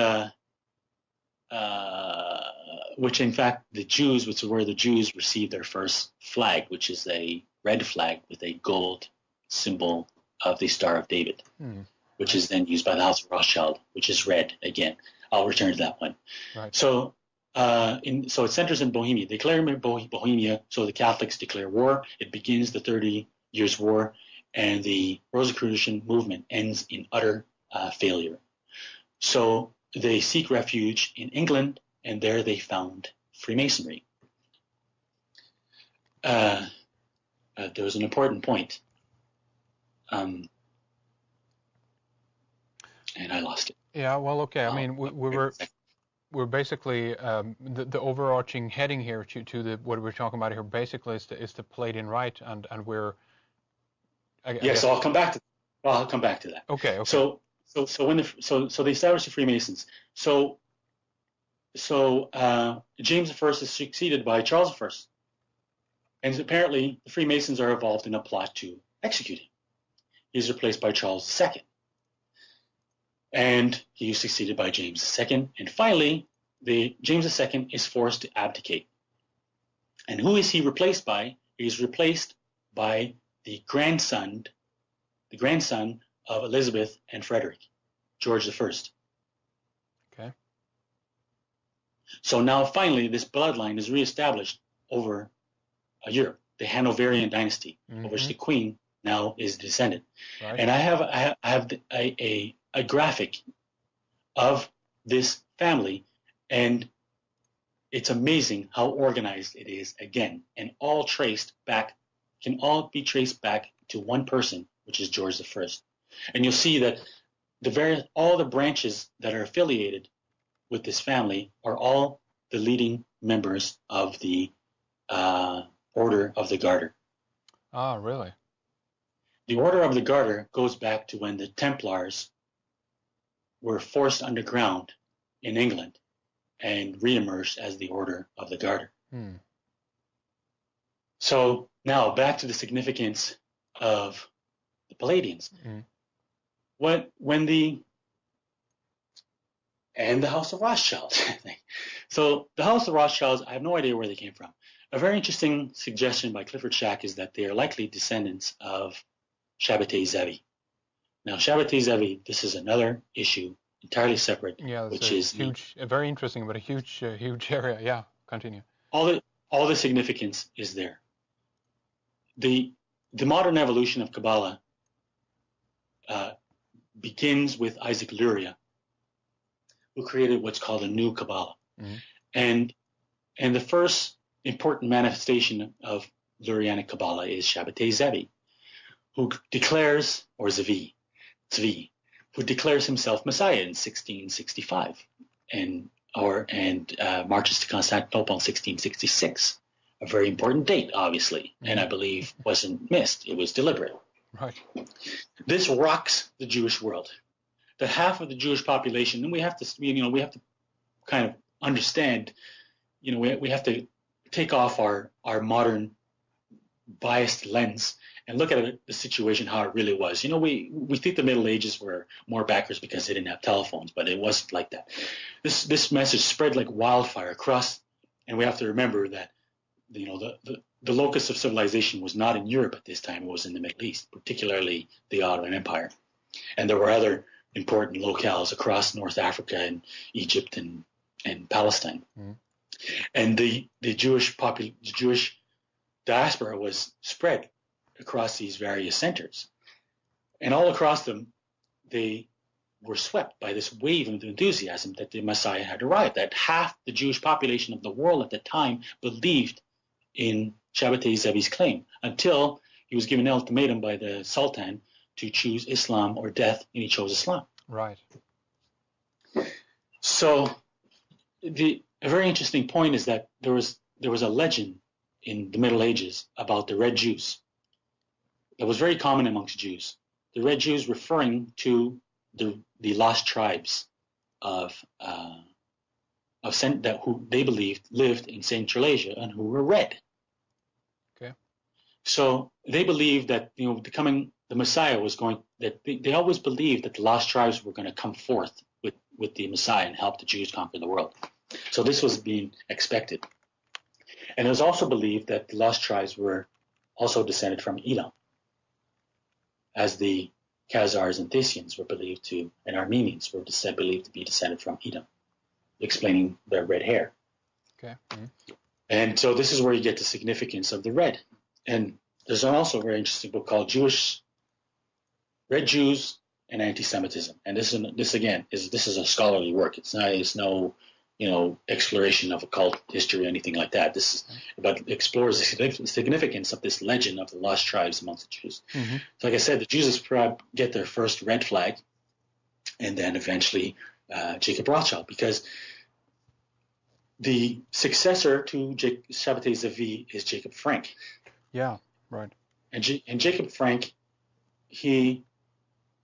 Speaker 1: which in fact the Jews, which is where the Jews received their first flag, which is a red flag with a gold symbol of the Star of David, which is then used by the House of Rothschild, which is red again. I'll return to that one. Right. So so it centers in Bohemia. They declare Bohemia, so the Catholics declare war. It begins the 30 Years' War, and the Rosicrucian movement ends in utter failure. So they seek refuge in England, and there they found Freemasonry. There was an important point, and I lost it.
Speaker 6: Yeah, well, okay. I mean, we're basically the overarching heading here to what we're talking about here basically is to play it in right, and we're.
Speaker 1: Yes, so I'll come back to. Well, I'll come back to that.
Speaker 6: Okay.
Speaker 1: So when they established the Freemasons. So James I is succeeded by Charles I, and apparently the Freemasons are involved in a plot to execute him. He's replaced by Charles II, and he is succeeded by James II, and finally James II is forced to abdicate. And who is he replaced by? He is replaced by the grandson of Elizabeth and Frederick, George I.
Speaker 6: Okay.
Speaker 1: So now finally this bloodline is reestablished over Europe, the Hanoverian dynasty, of which the queen now is descendant. Right. And I have a graphic of this family, and it's amazing how organized it is again, and can all be traced back to one person, which is George I. And you'll see that all the branches that are affiliated with this family are all the leading members of the Order of the Garter.
Speaker 6: Ah, really?
Speaker 1: The Order of the Garter goes back to when the Templars were forced underground in England and reemerged as the Order of the Garter. So now back to the significance of the Palladians. And the House of Rothschild. So the House of Rothschilds, I have no idea where they came from. A very interesting suggestion by Clifford Shack is that they are likely descendants of Shabbatai Zevi. Now, Shabbatai Zevi, this is another issue
Speaker 7: entirely separate.
Speaker 6: Yeah,
Speaker 7: which
Speaker 6: it's
Speaker 7: is
Speaker 6: huge, very interesting, but a huge, huge area. Yeah, continue.
Speaker 7: all the significance is there. The modern evolution of Kabbalah begins with Isaac Luria, who created what's called a new Kabbalah. And the first important manifestation of Lurianic Kabbalah is Shabbatei Zevi, who declares, or Zvi, who declares himself Messiah in 1665, and marches to Constantinople in 1666. A very important date, obviously, and I believe wasn't missed. It was deliberate.
Speaker 6: Right.
Speaker 7: This rocks the Jewish world. That half of the Jewish population, and we have to kind of understand, we have to take off our modern biased lens and look at the situation how it really was. We think the Middle Ages were more backwards because they didn't have telephones, but it wasn't like that. This message spread like wildfire across, and we have to remember that the locus of civilization was not in Europe at this time; it was in the Middle East, particularly the Ottoman Empire, and there were other important locales across North Africa and Egypt and Palestine. And the Jewish diaspora was spread across these various centers, and all across them, they were swept by this wave of enthusiasm that the Messiah had arrived. That half the Jewish population of the world at the time believed in Shabbatei Zevi's claim, until he was given an ultimatum by the Sultan to choose Islam or death, and he chose Islam.
Speaker 6: Right.
Speaker 7: So a very interesting point is that there was a legend in the Middle Ages about the Red Jews that was very common amongst Jews. The Red Jews referring to the lost tribes who they believed lived in Central Asia and who were red.
Speaker 6: Okay.
Speaker 7: So they believed that the Messiah was going. That they always believed that the lost tribes were going to come forth with the Messiah and help the Jews conquer the world. So this was being expected, and it was also believed that the lost tribes were also descended from Edom, as the Khazars and Thessians were believed to, and Armenians were believed to be descended from Edom, explaining their red hair.
Speaker 6: Okay.
Speaker 7: And so this is where you get the significance of the red. And there's also a very interesting book called Red Jews and Anti-Semitism. And this is a scholarly work. It's no exploration of occult history or anything like that. But explores the significance of this legend of the lost tribes amongst the Jews. So like I said, the Jews get their first red flag, and then eventually Jacob Rothschild, because the successor to Shabbatei Zevi is Jacob Frank.
Speaker 6: Yeah, right.
Speaker 7: And Jacob Frank, he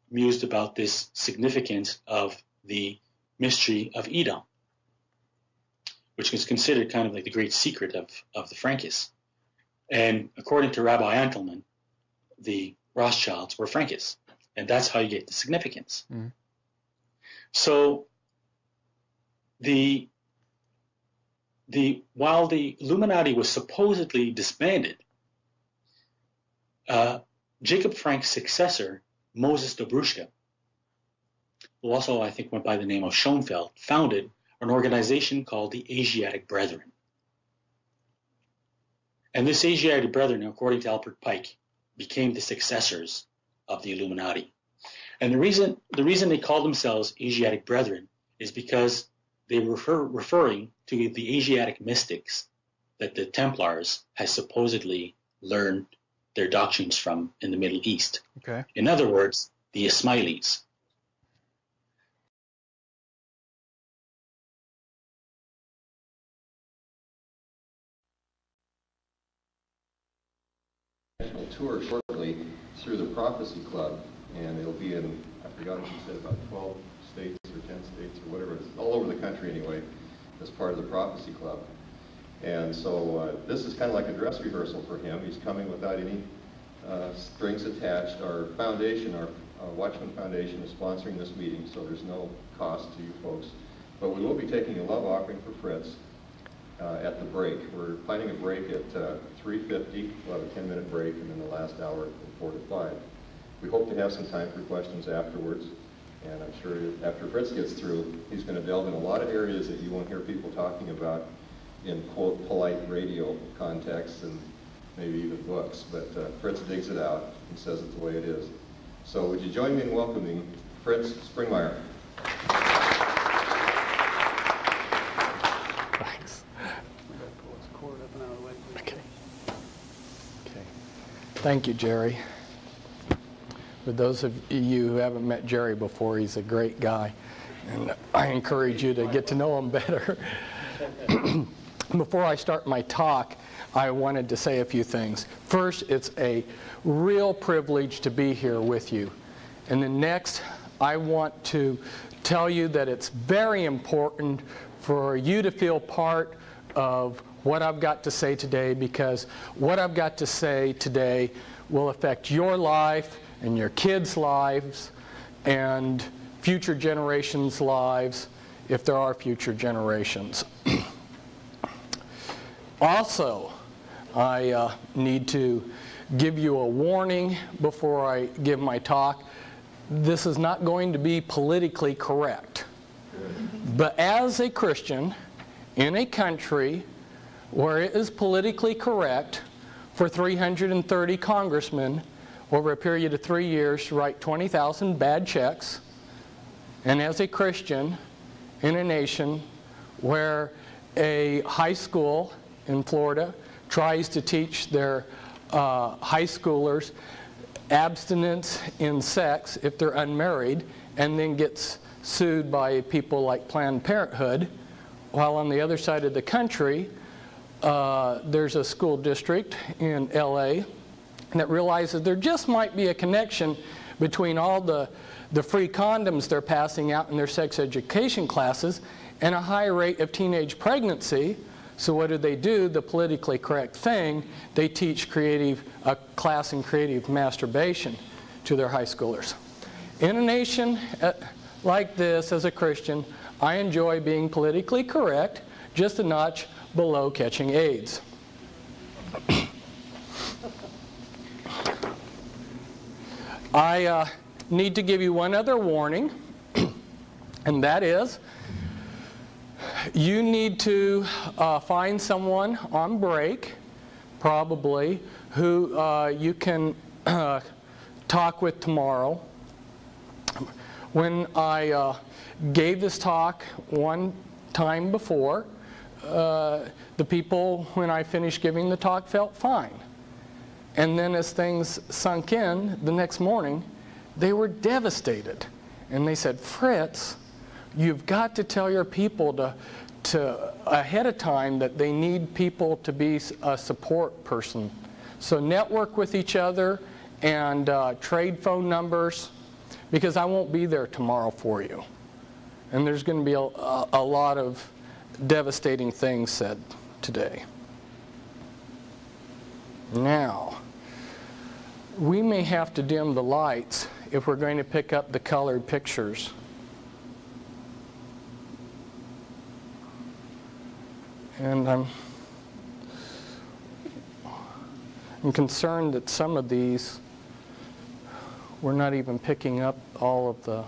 Speaker 7: mused about this significance of the mystery of Edom, which was considered kind of like the great secret of the Frankists. And according to Rabbi Antelman, the Rothschilds were Frankists, and that's how you get the significance. So while the Illuminati was supposedly disbanded, Jacob Frank's successor, Moses Dobrushka, who also I think went by the name of Schoenfeld, founded an organization called the Asiatic Brethren. And this Asiatic Brethren, according to Albert Pike, became the successors of the Illuminati. And the reason they called themselves Asiatic Brethren is because they were referring to the Asiatic mystics that the Templars had supposedly learned their doctrines from in the Middle East.
Speaker 6: Okay.
Speaker 7: In other words, the Ismailis.
Speaker 8: Tour shortly through the Prophecy Club, and it'll be in, I forgot what you said, about 12 states or 10 states or whatever it is, all over the country anyway, as part of the Prophecy Club. And so this is kind of like a dress rehearsal for him. He's coming without any strings attached. Our foundation, our Watchman Foundation, is sponsoring this meeting, so there's no cost to you folks. But we will be taking a love offering for Fritz at the break. We're planning a break at 3:50. We'll have a 10-minute break, and then the last hour from 4 to 5. We hope to have some time for questions afterwards. And I'm sure after Fritz gets through, he's going to delve in a lot of areas that you won't hear people talking about in, quote, polite radio contexts and maybe even books. But Fritz digs it out and says it the way it is. So would you join me in welcoming Fritz Springmeyer?
Speaker 9: Thanks. Okay. Thank you, Jerry. For those of you who haven't met Jerry before, he's a great guy, and I encourage you to get to know him better. Before I start my talk, I wanted to say a few things. First, it's a real privilege to be here with you. And then next, I want to tell you that it's very important for you to feel part of what I've got to say today, because what I've got to say today will affect your life and your kids' lives and future generations' lives, if there are future generations. Also, I need to give you a warning before I give my talk. This is not going to be politically correct. But as a Christian in a country where it is politically correct for 330 congressmen over a period of 3 years to write 20,000 bad checks, and as a Christian in a nation where a high school in Florida tries to teach their high schoolers abstinence in sex if they're unmarried, and then gets sued by people like Planned Parenthood, while on the other side of the country there's a school district in LA that realizes there just might be a connection between all the free condoms they're passing out in their sex education classes and a high rate of teenage pregnancy. So what do? The politically correct thing, they teach a class in creative masturbation to their high schoolers. In a nation like this, as a Christian, I enjoy being politically correct, just a notch below catching AIDS. I need to give you one other warning, and that is, you need to find someone on break, probably, who you can talk with tomorrow. When I gave this talk one time before, the people, when I finished giving the talk, felt fine. And then as things sunk in the next morning, they were devastated. And they said, Fritz, you've got to tell your people to ahead of time that they need people to be a support person. So network with each other and trade phone numbers, because I won't be there tomorrow for you. And there's going to be a lot of devastating things said today. Now, we may have to dim the lights if we're going to pick up the colored pictures. And I'm concerned that some of these, we're not even picking up all of the...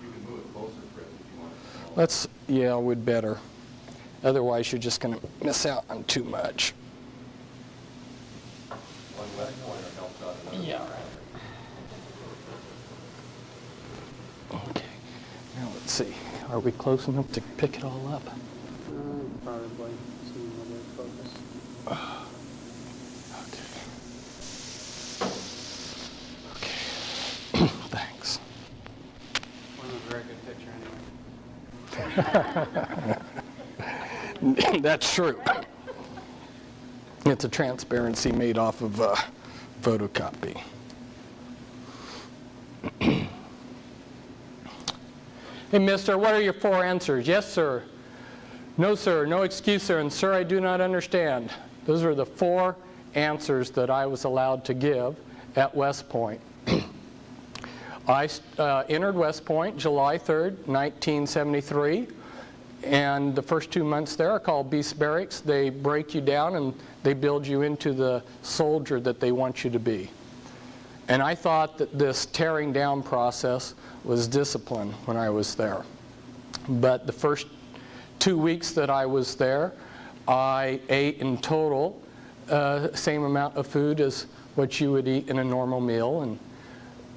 Speaker 8: You can move it closer, Fritz, if you want.
Speaker 9: Let's, yeah, we'd better. Otherwise, you're just going to miss out on too much.
Speaker 8: One left pointer helps out another.
Speaker 9: Yeah. Okay. Now let's see. Are we close enough to pick it all up?
Speaker 10: Probably. Seeing a little focus.
Speaker 9: Okay. Thanks.
Speaker 10: Wasn't a very good picture anyway.
Speaker 9: That's true. It's a transparency made off of photocopy. Hey, mister, what are your 4 answers? Yes, sir. No, sir. No excuse, sir. And, sir, I do not understand. Those are the 4 answers that I was allowed to give at West Point. I entered West Point July 3rd, 1973. And the first 2 months there are called Beast Barracks. They break you down and they build you into the soldier that they want you to be. And I thought that this tearing down process was discipline when I was there. But the first 2 weeks that I was there, I ate in total same amount of food as what you would eat in a normal meal,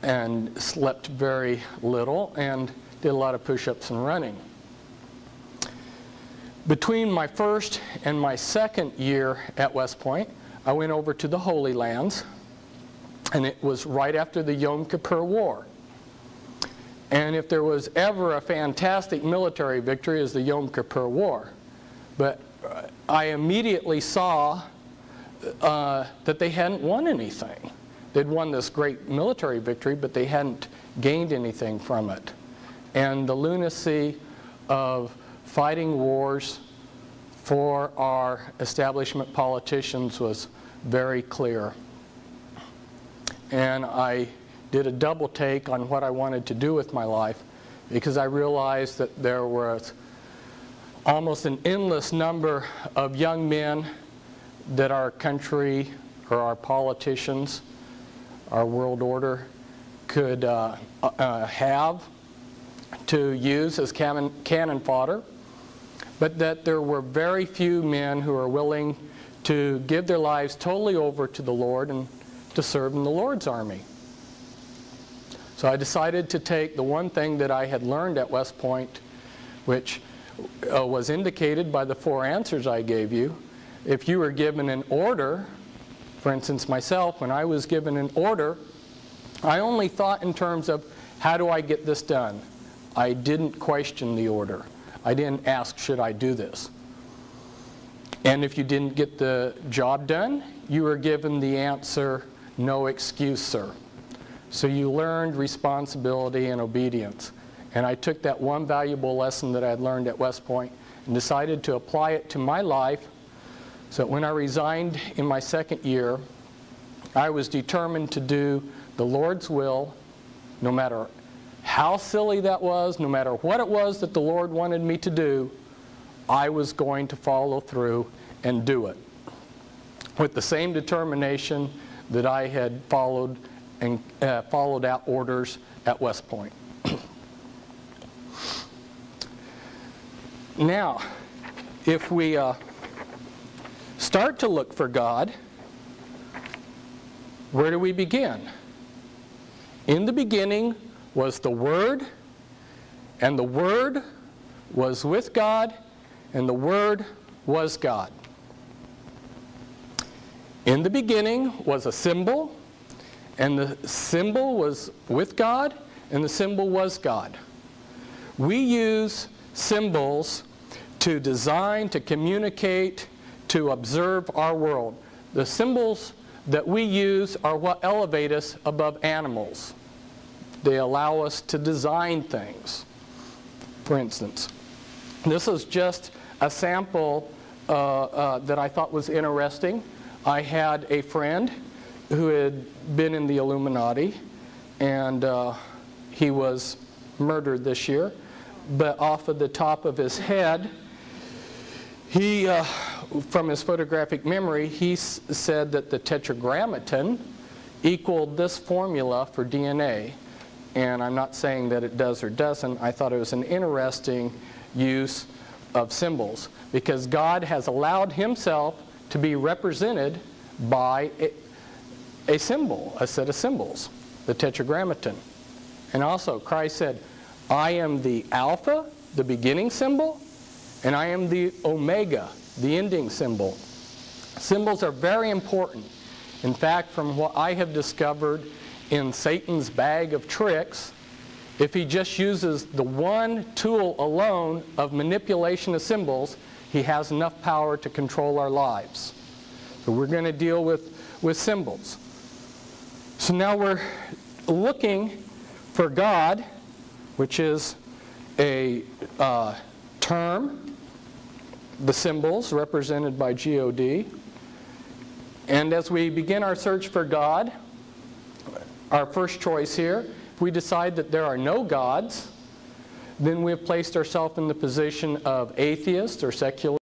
Speaker 9: and slept very little and did a lot of push-ups and running. Between my first and my second year at West Point, I went over to the Holy Lands, and it was right after the Yom Kippur War. And if there was ever a fantastic military victory, it was the Yom Kippur War. But I immediately saw that they hadn't won anything. They'd won this great military victory, but they hadn't gained anything from it. And the lunacy of fighting wars for our establishment politicians was very clear. And I did a double take on what I wanted to do with my life, because I realized that there was almost an endless number of young men that our country or our politicians, our world order, could have to use as cannon fodder, but that there were very few men who are willing to give their lives totally over to the Lord and to serve in the Lord's army. So I decided to take the one thing that I had learned at West Point, which was indicated by the 4 answers I gave you. If you were given an order, for instance myself, when I was given an order, I only thought in terms of, how do I get this done? I didn't question the order. I didn't ask, should I do this? And if you didn't get the job done, you were given the answer, no excuse, sir. So you learned responsibility and obedience. And I took that one valuable lesson that I had learned at West Point and decided to apply it to my life. So when I resigned in my second year, I was determined to do the Lord's will, no matter how silly that was, no matter what it was that the Lord wanted me to do, I was going to follow through and do it with the same determination that I had followed out orders at West Point. Now, if we start to look for God, where do we begin? In the beginning was the Word, and the Word was with God, and the Word was God. In the beginning was a symbol, and the symbol was with God, and the symbol was God. We use symbols to design, to communicate, to observe our world. The symbols that we use are what elevate us above animals. They allow us to design things. For instance, this is just a sample that I thought was interesting. I had a friend who had been in the Illuminati, and he was murdered this year. But off of the top of his head, he, from his photographic memory, he said that the tetragrammaton equaled this formula for DNA. And I'm not saying that it does or doesn't. I thought it was an interesting use of symbols, because God has allowed himself to be represented by a symbol, a set of symbols, the tetragrammaton. And also Christ said, I am the Alpha, the beginning symbol, and I am the Omega, the ending symbol. Symbols are very important. In fact, from what I have discovered in Satan's bag of tricks, if he just uses the one tool alone of manipulation of symbols, he has enough power to control our lives. So we're going to deal with symbols. So now we're looking for God, which is a term, the symbols represented by God. And as we begin our search for God, our first choice here, if we decide that there are no gods, then we have placed ourselves in the position of atheist or secular.